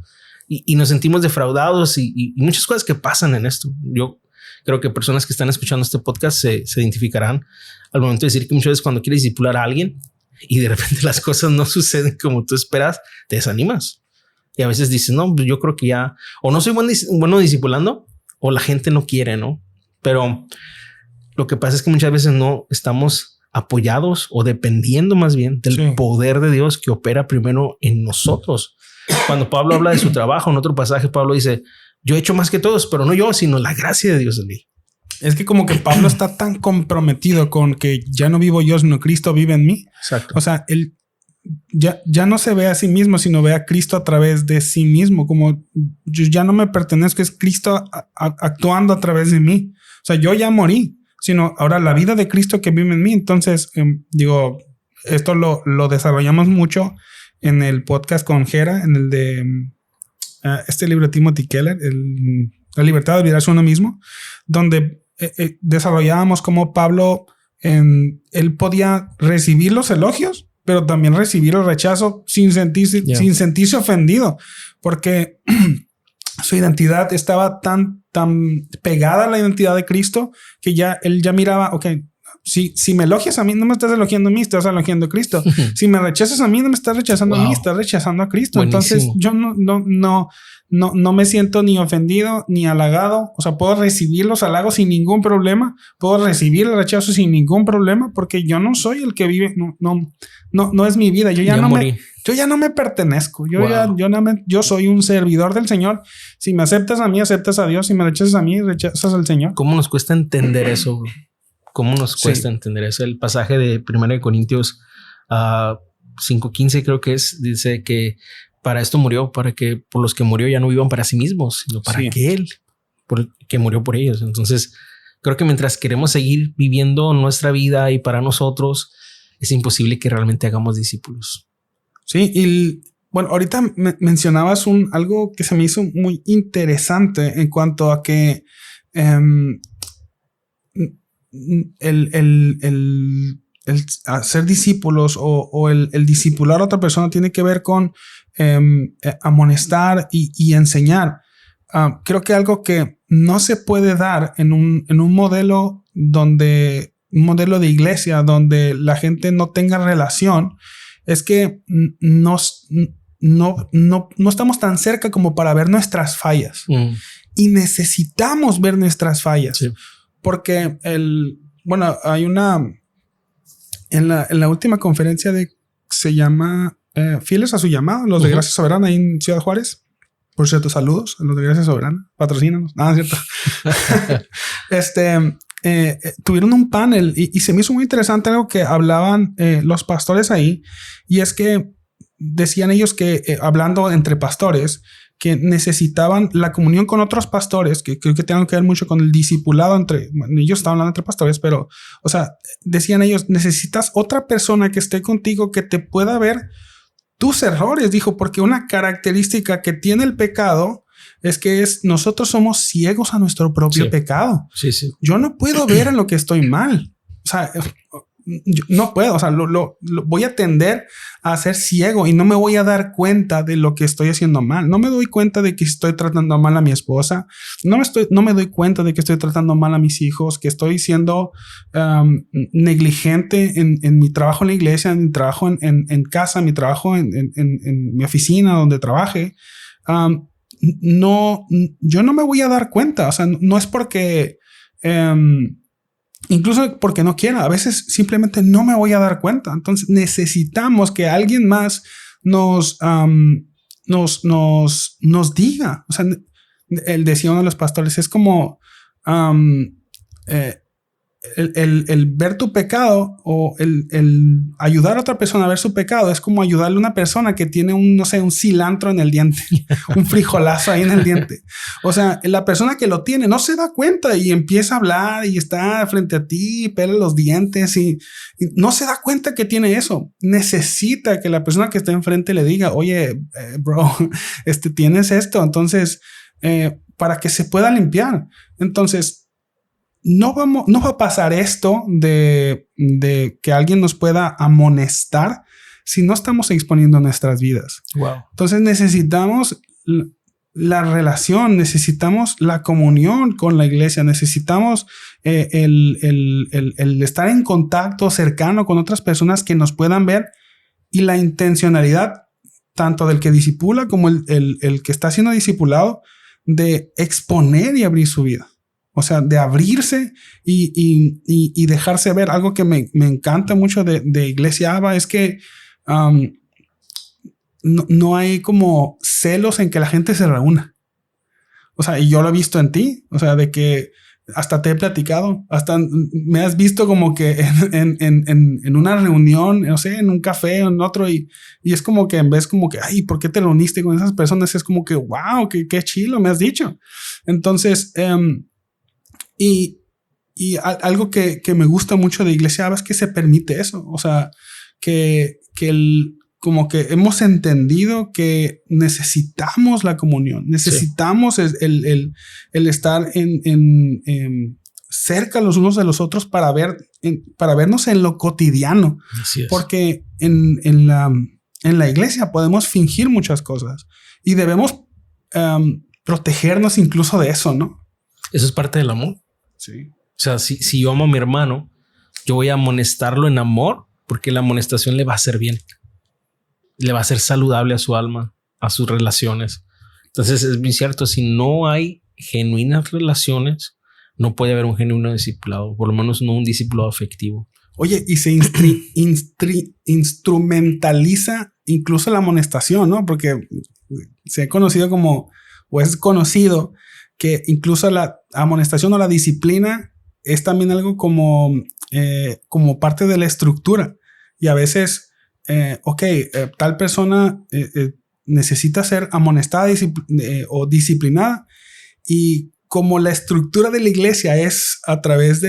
Y nos sentimos defraudados y muchas cosas que pasan en esto. Yo creo que personas que están escuchando este podcast se identificarán al momento de decir que muchas veces cuando quieres discipular a alguien y de repente las cosas no suceden como tú esperas, te desanimas. Y a veces dices, no, yo creo que ya o no soy bueno discipulando o la gente no quiere, ¿no? Pero lo que pasa es que muchas veces no estamos apoyados o dependiendo más bien del poder de Dios que opera primero en nosotros. Cuando Pablo habla de su trabajo, en otro pasaje, Pablo dice, yo he hecho más que todos, pero no yo, sino la gracia de Dios en mí. Es que como que Pablo está tan comprometido con que ya no vivo yo, sino Cristo vive en mí. Exacto. O sea, él ya no se ve a sí mismo, sino ve a Cristo a través de sí mismo. Como yo ya no me pertenezco, es Cristo actuando a través de mí. O sea, yo ya morí, sino ahora la vida de Cristo que vive en mí. Entonces, digo, esto lo desarrollamos mucho en el podcast con Jera, en el de este libro de Timothy Keller, La libertad de olvidarse uno mismo, donde desarrollábamos cómo Pablo él podía recibir los elogios, pero también recibir el rechazo sin sentirse ofendido, porque su identidad estaba tan pegada a la identidad de Cristo que él ya miraba, ok, si me elogias a mí, no me estás elogiando a mí, estás elogiando a Cristo. Si me rechazas a mí, no me estás rechazando a mí, estás rechazando a Cristo. Buenísimo. Entonces yo no me siento ni ofendido ni halagado. O sea, puedo recibir los halagos sin ningún problema. Puedo recibir el rechazo sin ningún problema, porque yo no soy el que vive. No es mi vida. Yo ya no me pertenezco. Yo soy un servidor del Señor. Si me aceptas a mí, aceptas a Dios. Si me rechazas a mí, rechazas al Señor. ¿Cómo nos cuesta entender eso, bro? ¿Cómo nos cuesta entender eso? El pasaje de 1 Corintios 5:15 creo que dice que para esto murió, para que por los que murió ya no vivan para sí mismos, sino para aquel que murió por ellos. Entonces creo que mientras queremos seguir viviendo nuestra vida y para nosotros, es imposible que realmente hagamos discípulos. Sí, y bueno, ahorita mencionabas algo que se me hizo muy interesante en cuanto a que el hacer discípulos o el discipular a otra persona tiene que ver con amonestar y enseñar. Creo que algo que no se puede dar en un modelo de iglesia donde la gente no tenga relación es que no estamos tan cerca como para ver nuestras fallas y necesitamos ver nuestras fallas. Sí. Porque hay en la última conferencia se llama Fieles a su llamado, los de Gracia Soberana ahí en Ciudad Juárez. Por cierto, saludos a los de Gracia Soberana, patrocínanos. Es cierto. Tuvieron un panel y se me hizo muy interesante algo que hablaban los pastores ahí, y es que decían ellos que hablando entre pastores, que necesitaban la comunión con otros pastores, que creo que tienen que ver mucho con el discipulado ellos estaban hablando entre pastores, pero, o sea, decían ellos, necesitas otra persona que esté contigo, que te pueda ver tus errores, dijo, porque una característica que tiene el pecado es que nosotros somos ciegos a nuestro propio pecado. Sí. Yo no puedo ver en lo que estoy mal. O sea, yo no puedo, o sea, lo voy a tender a ser ciego y no me voy a dar cuenta de lo que estoy haciendo mal. No me doy cuenta de que estoy tratando mal a mi esposa. No me doy cuenta de que estoy tratando mal a mis hijos, que estoy siendo negligente en mi trabajo en la iglesia, en mi trabajo en casa, en mi trabajo en mi oficina donde trabaje. Yo no me voy a dar cuenta. O sea, no es porque incluso porque no quiera, a veces simplemente no me voy a dar cuenta. Entonces necesitamos que alguien más nos diga. O sea, él decía uno de los pastores, es como el ver tu pecado o el ayudar a otra persona a ver su pecado es como ayudarle a una persona que tiene un cilantro en el diente, un frijolazo ahí en el diente. O sea, la persona que lo tiene no se da cuenta y empieza a hablar y está frente a ti, pela los dientes y no se da cuenta que tiene eso. Necesita que la persona que está enfrente le diga, oye, bro, tienes esto. Entonces, para que se pueda limpiar. Entonces, no va a pasar esto de que alguien nos pueda amonestar si no estamos exponiendo nuestras vidas. Wow. Entonces necesitamos la relación, necesitamos la comunión con la iglesia, necesitamos el estar en contacto cercano con otras personas que nos puedan ver, y la intencionalidad tanto del que discipula como el que está siendo discipulado de exponer y abrir su vida. O sea, de abrirse y dejarse ver. Algo que me encanta mucho de Iglesia Abba es que no hay como celos en que la gente se reúna. O sea, y yo lo he visto en ti. O sea, de que hasta te he platicado, hasta me has visto como que en una reunión, no sé, en un café o en otro, y es como que en vez como que, ay, ¿por qué te reuniste con esas personas? Es como que, wow, qué chilo me has dicho. Entonces, y algo que me gusta mucho de Iglesia Abba es que se permite eso. O sea, como que hemos entendido que necesitamos la comunión, necesitamos el estar cerca los unos de los otros para vernos en lo cotidiano. Así es. Porque en la iglesia podemos fingir muchas cosas y debemos protegernos incluso de eso, ¿no? Eso es parte del amor. Sí. O sea, si yo amo a mi hermano, yo voy a amonestarlo en amor, porque la amonestación le va a hacer bien. Le va a ser saludable a su alma, a sus relaciones. Entonces es bien cierto, si no hay genuinas relaciones, no puede haber un genuino discipulado, por lo menos no un discipulado afectivo. Oye, y se instrumentaliza incluso la amonestación, ¿no? Porque se ha conocido o es conocido que incluso la amonestación o la disciplina es también algo como parte de la estructura. Y a veces, tal persona necesita ser amonestada o disciplinada, y como la estructura de la iglesia es a través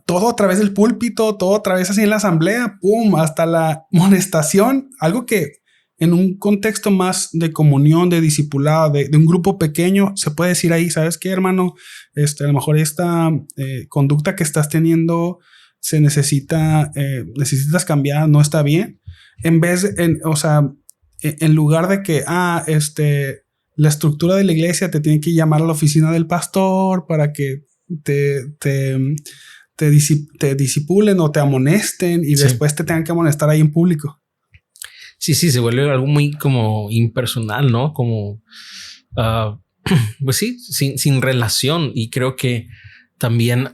todo a través del púlpito, todo a través así en la asamblea, hasta la amonestación, algo que en un contexto más de comunión, de discipulado, de un grupo pequeño, se puede decir ahí, ¿sabes qué, hermano? A lo mejor esta conducta que estás teniendo se necesitas cambiar, no está bien. En lugar de que, la estructura de la iglesia te tiene que llamar a la oficina del pastor para que te disipulen o te amonesten y después te tengan que amonestar ahí en público. Sí, se vuelve algo muy como impersonal, ¿no? Como, pues sí, sin relación. Y creo que también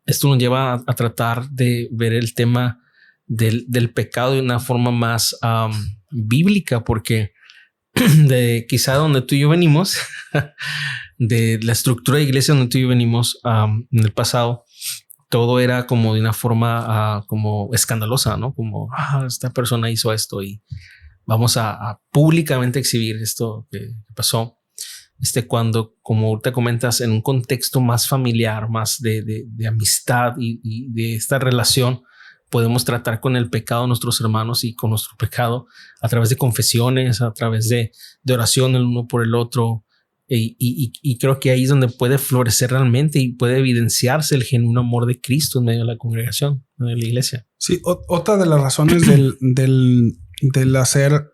esto nos lleva a tratar de ver el tema del pecado de una forma más bíblica, porque de quizá donde tú y yo venimos, de la estructura de iglesia donde tú y yo venimos en el pasado, todo era como de una forma como escandalosa, ¿no? Como esta persona hizo esto y vamos a públicamente exhibir esto que pasó. Cuando, como te comentas, en un contexto más familiar, más de amistad y de esta relación, podemos tratar con el pecado de nuestros hermanos y con nuestro pecado a través de confesiones, a través de oración el uno por el otro. Y creo que ahí es donde puede florecer realmente y puede evidenciarse el genuino amor de Cristo en medio de la congregación, en medio de la iglesia. Sí, otra de las razones del hacer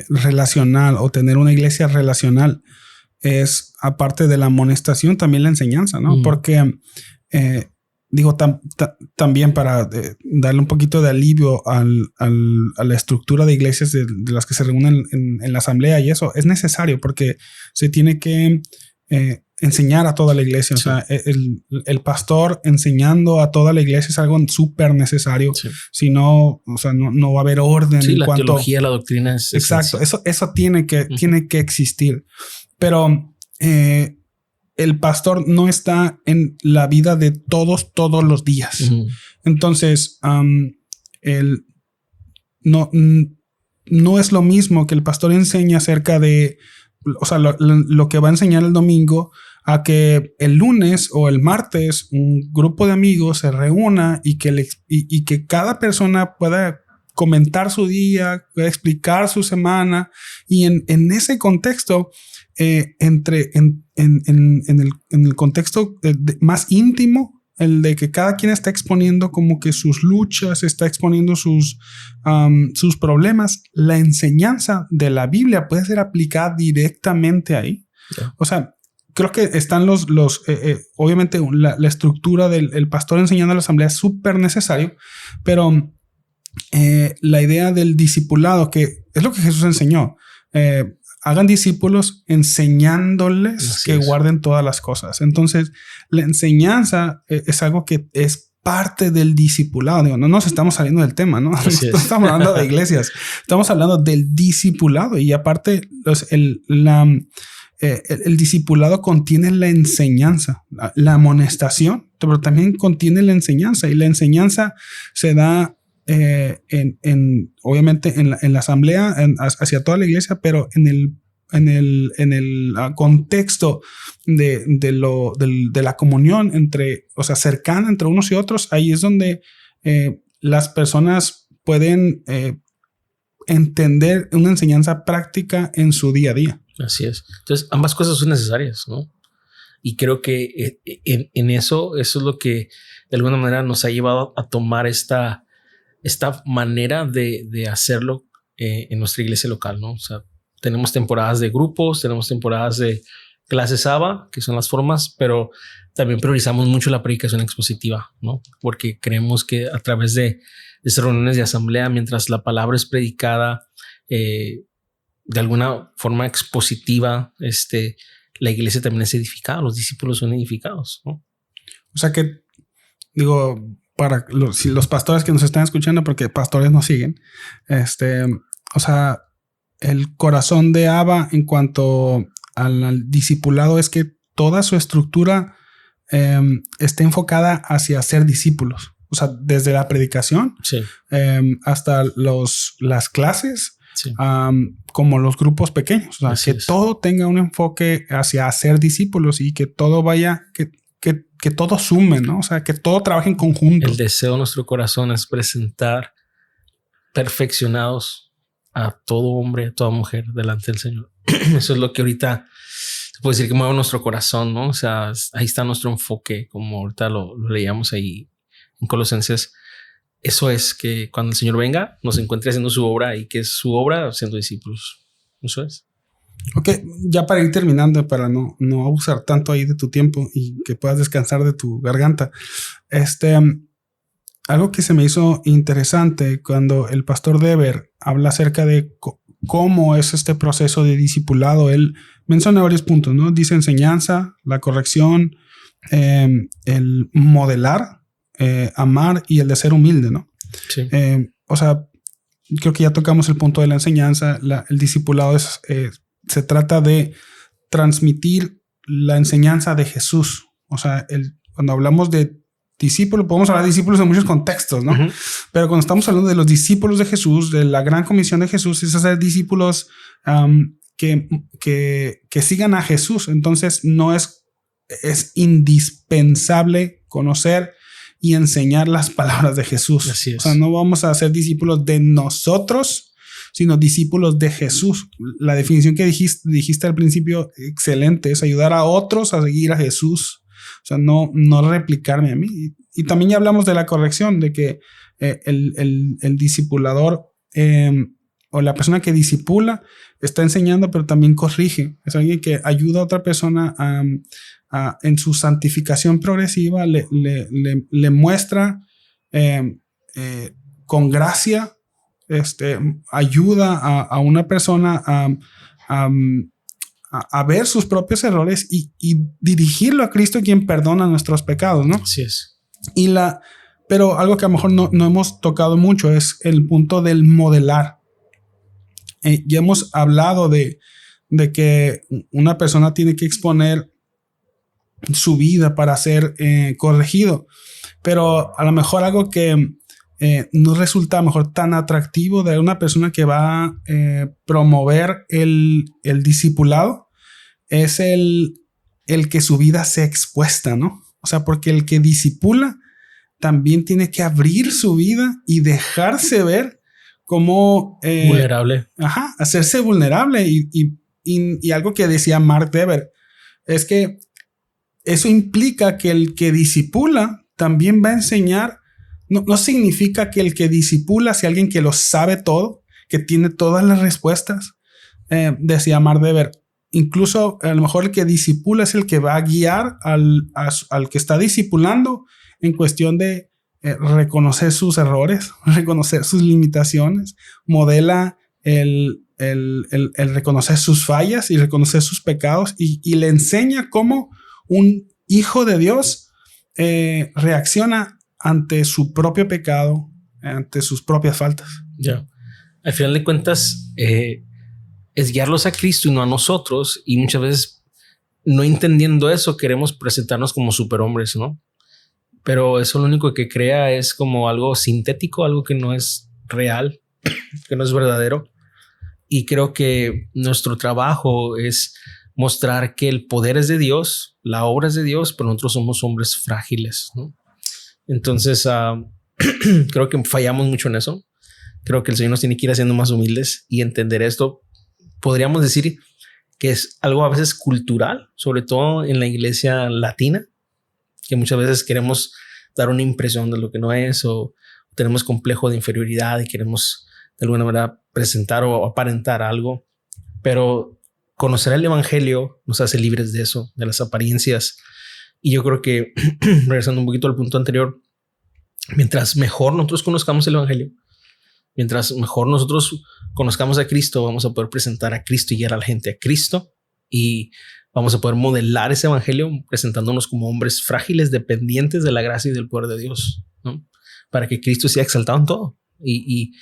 relacional o tener una iglesia relacional es, aparte de la amonestación, también la enseñanza, ¿no? Porque también para darle un poquito de alivio a la estructura de iglesias de las que se reúnen en la asamblea y eso es necesario, porque se tiene que enseñar a toda la iglesia. Sí. O sea, el pastor enseñando a toda la iglesia es algo súper necesario. Sí. Si no, o sea, no va a haber orden. Sí, la teología, la doctrina es exacto. Eso tiene que existir. Pero el pastor no está en la vida de todos los días. Entonces, no es lo mismo que el pastor enseñe acerca de, o sea, lo que va a enseñar el domingo, a que el lunes o el martes un grupo de amigos se reúna y que cada persona pueda comentar su día, pueda explicar su semana, y en ese contexto, en el contexto más íntimo, el de que cada quien está exponiendo como que sus luchas, está exponiendo sus problemas, la enseñanza de la Biblia puede ser aplicada directamente ahí. Yeah. O sea, creo que están obviamente la estructura del pastor enseñando a la asamblea es súper necesario, pero la idea del discipulado, que es lo que Jesús enseñó, hagan discípulos enseñándoles que guarden todas las cosas. Entonces, la enseñanza es algo que es parte del discipulado. Digo, no nos estamos saliendo del tema, ¿no? No estamos hablando de iglesias, estamos hablando del discipulado. Y aparte, el discipulado contiene la enseñanza, la amonestación, pero también contiene la enseñanza. Y la enseñanza se da obviamente en la asamblea, hacia toda la iglesia, pero en el contexto de la comunión o sea, cercana entre unos y otros. Ahí es donde las personas pueden entender una enseñanza práctica en su día a día. Así es. Entonces, ambas cosas son necesarias, ¿no? Y creo que en eso es lo que de alguna manera nos ha llevado a tomar esta manera de hacerlo en nuestra iglesia local, ¿no? O sea, tenemos temporadas de grupos, tenemos temporadas de clases ABA, que son las formas, pero también priorizamos mucho la predicación expositiva, ¿no? Porque creemos que a través de esas reuniones de asamblea, mientras la palabra es predicada de alguna forma expositiva, la iglesia también es edificada, los discípulos son edificados, ¿no? O sea que, digo, para los pastores que nos están escuchando, porque pastores nos siguen, o sea, el corazón de ABA en cuanto al discipulado es que toda su estructura está enfocada hacia ser discípulos. O sea, desde la predicación sí. Hasta las clases, sí. Como los grupos pequeños. O sea, así que es. todo tenga un enfoque hacia ser discípulos y que todo vaya, que todo sume, ¿no? O sea, que todo trabaje en conjunto. El deseo de nuestro corazón es presentar perfeccionados a todo hombre, a toda mujer delante del Señor. Eso es lo que ahorita se puede decir que mueve nuestro corazón, ¿no? O sea, ahí está nuestro enfoque, como ahorita lo leíamos ahí en Colosenses. Eso es que cuando el Señor venga, nos encuentre haciendo su obra y que es su obra siendo discípulos. Eso es. Ok, ya para ir terminando, para no abusar tanto ahí de tu tiempo y que puedas descansar de tu garganta. Algo que se me hizo interesante cuando el pastor Dever habla acerca de cómo es este proceso de discipulado. Él menciona varios puntos, ¿no? Dice enseñanza, la corrección, el modelar, amar y el de ser humilde, ¿no? Sí. O sea, creo que ya tocamos el punto de la enseñanza. El discipulado se trata de transmitir la enseñanza de Jesús. O sea, cuando hablamos de discípulos, podemos hablar de discípulos en muchos contextos, ¿no? Uh-huh. Pero cuando estamos hablando de los discípulos de Jesús, de la gran comisión de Jesús, es hacer discípulos que sigan a Jesús. Entonces, es indispensable conocer y enseñar las palabras de Jesús. Así es. O sea, no vamos a ser discípulos de nosotros, sino discípulos de Jesús. La definición que dijiste al principio, excelente, es ayudar a otros a seguir a Jesús. O sea, no replicarme a mí. Y también ya hablamos de la corrección, de que el discipulador o la persona que discipula está enseñando, pero también corrige. Es alguien que ayuda a otra persona en su santificación progresiva, le muestra con gracia, ayuda a una persona a ver sus propios errores y dirigirlo a Cristo, quien perdona nuestros pecados, ¿no? Así es. Pero algo que a lo mejor no hemos tocado mucho es el punto del modelar. Ya hemos hablado de que una persona tiene que exponer su vida para ser corregido, pero a lo mejor algo que no resulta a lo mejor tan atractivo de una persona que va a promover el discipulado es el que su vida sea expuesta, ¿no? O sea, porque el que discipula también tiene que abrir su vida y dejarse ver como vulnerable. Hacerse vulnerable. Y algo que decía Mark Dever es que eso implica que el que discipula también va a enseñar. No significa que el que discipula sea alguien que lo sabe todo, que tiene todas las respuestas. Decía Mark Dever, incluso a lo mejor el que discipula es el que va a guiar al que está discipulando en cuestión de reconocer sus errores, reconocer sus limitaciones, modela el reconocer sus fallas y reconocer sus pecados y le enseña cómo un hijo de Dios reacciona ante su propio pecado, ante sus propias faltas. Ya. Al final de cuentas, es guiarlos a Cristo y no a nosotros. Y muchas veces, no entendiendo eso, queremos presentarnos como superhombres, ¿no? Pero eso lo único que crea es como algo sintético, algo que no es real, que no es verdadero. Y creo que nuestro trabajo es mostrar que el poder es de Dios, la obra es de Dios, pero nosotros somos hombres frágiles, ¿no? Entonces, creo que fallamos mucho en eso. Creo que el Señor nos tiene que ir haciendo más humildes y entender esto. Podríamos decir que es algo a veces cultural, sobre todo en la iglesia latina, que muchas veces queremos dar una impresión de lo que no es, o tenemos complejo de inferioridad y queremos de alguna manera presentar o aparentar algo. Pero conocer el evangelio nos hace libres de eso, de las apariencias. Y yo creo que, regresando un poquito al punto anterior, mientras mejor nosotros conozcamos el evangelio, mientras mejor nosotros conozcamos a Cristo, vamos a poder presentar a Cristo y guiar a la gente a Cristo, y vamos a poder modelar ese evangelio presentándonos como hombres frágiles, dependientes de la gracia y del poder de Dios, ¿no? Para que Cristo sea exaltado en todo. Y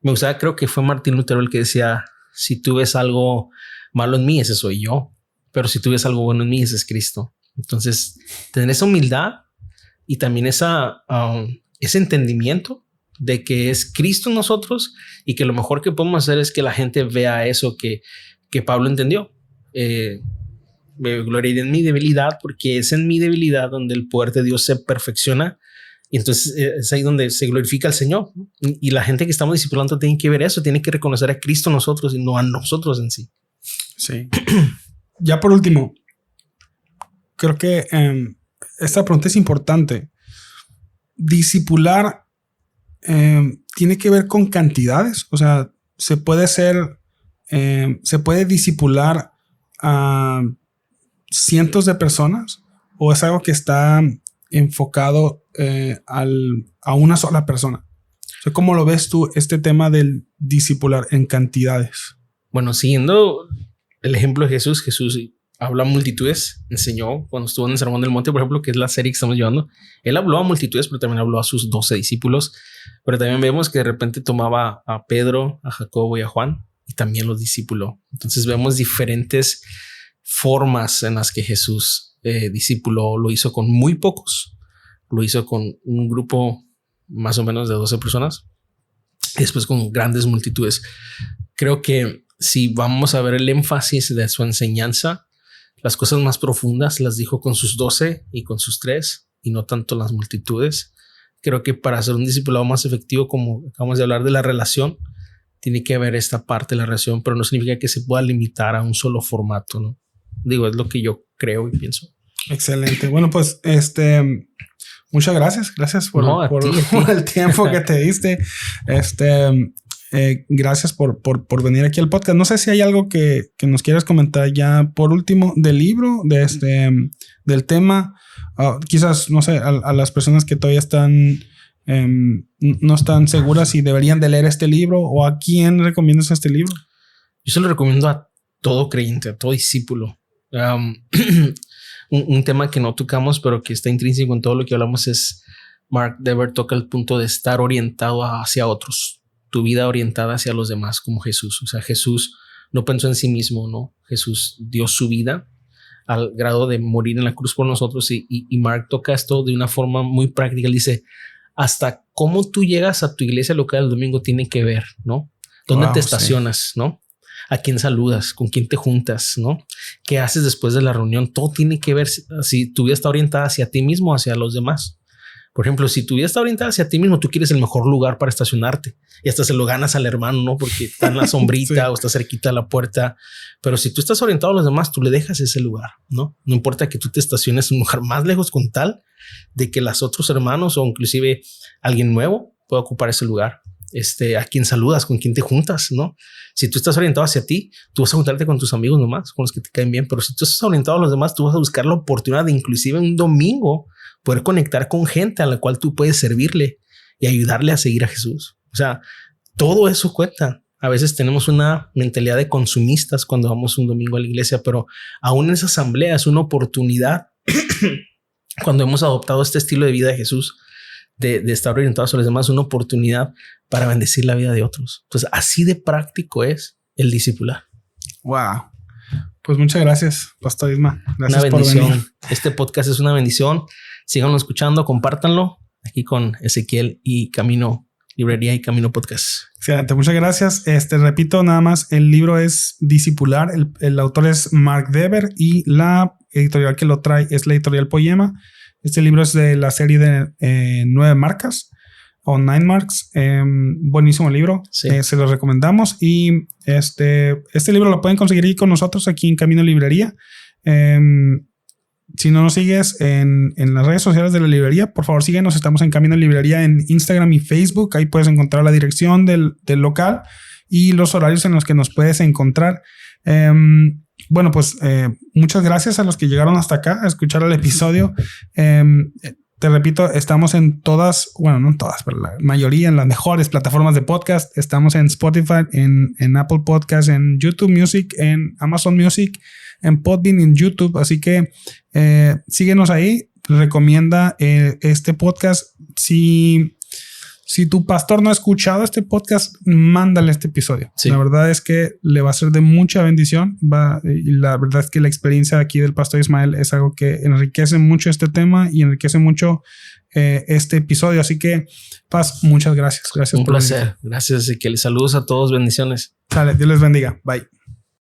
me gustaba, creo que fue Martín Lutero el que decía, si tú ves algo malo en mí, ese soy yo, pero si tú ves algo bueno en mí, ese es Cristo. Entonces, tener esa humildad y también ese entendimiento de que es Cristo en nosotros, y que lo mejor que podemos hacer es que la gente vea eso que Pablo entendió. Gloria en mi debilidad, porque es en mi debilidad donde el poder de Dios se perfecciona, y entonces es ahí donde se glorifica al Señor. Y la gente que estamos discipulando tiene que ver eso, tiene que reconocer a Cristo en nosotros y no a nosotros en sí. Sí. Ya por último, creo que esta pregunta es importante. Discipular tiene que ver con cantidades. O sea, se puede discipular a cientos de personas, o es algo que está enfocado a una sola persona. O sea, ¿cómo lo ves tú este tema del discipular en cantidades? Bueno, siguiendo el ejemplo de Jesús, Jesús habló a multitudes, enseñó cuando estuvo en el Sermón del Monte, por ejemplo, que es la serie que estamos llevando. Él habló a multitudes, pero también habló a sus 12 discípulos. Pero también vemos que de repente tomaba a Pedro, a Jacobo y a Juan, y también los discipuló. Entonces vemos diferentes formas en las que Jesús discipuló. Lo hizo con muy pocos, lo hizo con un grupo más o menos de 12 personas, y después con grandes multitudes. Creo que si vamos a ver el énfasis de su enseñanza, las cosas más profundas las dijo con sus 12 y con sus 3, y no tanto las multitudes. Creo que para ser un discipulado más efectivo, como acabamos de hablar de la relación, tiene que haber esta parte de la relación, pero no significa que se pueda limitar a un solo formato, ¿no? Digo, es lo que yo creo y pienso. Excelente. Bueno, pues muchas gracias. Gracias por el tiempo que te diste. Gracias por venir aquí al podcast. No sé si hay algo que nos quieras comentar ya por último del libro, del tema. Quizás, no sé, a las personas que todavía no están seguras si deberían de leer este libro, o a quién recomiendas este libro. Yo se lo recomiendo a todo creyente, a todo discípulo. Un tema que no tocamos, pero que está intrínseco en todo lo que hablamos, es Mark Dever toca el punto de estar orientado hacia otros, tu vida orientada hacia los demás como Jesús. O sea, Jesús no pensó en sí mismo, ¿no? Jesús dio su vida al grado de morir en la cruz por nosotros, y Mark toca esto de una forma muy práctica. Él dice, hasta cómo tú llegas a tu iglesia local el domingo tiene que ver, ¿no? ¿Dónde te estacionas, no? ¿A quién saludas? ¿Con quién te juntas? ¿No? ¿Qué haces después de la reunión? Todo tiene que ver si tu vida está orientada hacia ti mismo o hacia los demás. Por ejemplo, si tu vida está orientada hacia ti mismo, tú quieres el mejor lugar para estacionarte y hasta se lo ganas al hermano, ¿no? Porque está en la sombrita sí, o está cerquita de la puerta. Pero si tú estás orientado a los demás, tú le dejas ese lugar, ¿no? No importa que tú te estaciones en un lugar más lejos, con tal de que los otros hermanos o inclusive alguien nuevo pueda ocupar ese lugar. A quién saludas, con quién te juntas, ¿no? Si tú estás orientado hacia ti, tú vas a juntarte con tus amigos nomás, con los que te caen bien. Pero si tú estás orientado a los demás, tú vas a buscar la oportunidad de inclusive un domingo poder conectar con gente a la cual tú puedes servirle y ayudarle a seguir a Jesús. O sea, todo eso cuenta. A veces tenemos una mentalidad de consumistas cuando vamos un domingo a la iglesia, pero aún en esa asamblea es una oportunidad cuando hemos adoptado este estilo de vida de Jesús, de estar orientados a los demás, una oportunidad para bendecir la vida de otros. Entonces, así de práctico es el discipular. Wow. Pues muchas gracias, Pastor Isma. Gracias por venir. Una bendición. Este podcast es una bendición. Síganlo escuchando, compártanlo aquí con Ezequiel y Camino Librería y Camino Podcast. Excelente, muchas gracias. Repito nada más, el libro es Discipular. El autor es Mark Dever y la editorial que lo trae es la editorial Poema. Este libro es de la serie de 9 marcas. o Nine Marks. Buenísimo libro. Sí. Se los recomendamos. Y este libro lo pueden conseguir con nosotros aquí en Camino Librería. Si no nos sigues en las redes sociales de la librería, por favor síguenos. Estamos en Camino Librería en Instagram y Facebook. Ahí puedes encontrar la dirección del local y los horarios en los que nos puedes encontrar. Bueno, pues muchas gracias a los que llegaron hasta acá a escuchar el episodio. Te repito, estamos en todas, bueno, no en todas, pero la mayoría, en las mejores plataformas de podcast. Estamos en Spotify, en Apple Podcasts, en YouTube Music, en Amazon Music, en Podbean, en YouTube. Así que síguenos ahí. Recomienda este podcast. Si tu pastor no ha escuchado este podcast, mándale este episodio. Sí. La verdad es que le va a ser de mucha bendición. Y la verdad es que la experiencia aquí del pastor Ismael es algo que enriquece mucho este tema y enriquece mucho este episodio. Así que, Paz, muchas gracias. Gracias por un placer. Gracias, Ezequiel. Saludos a todos. Bendiciones. Sale, Dios les bendiga. Bye.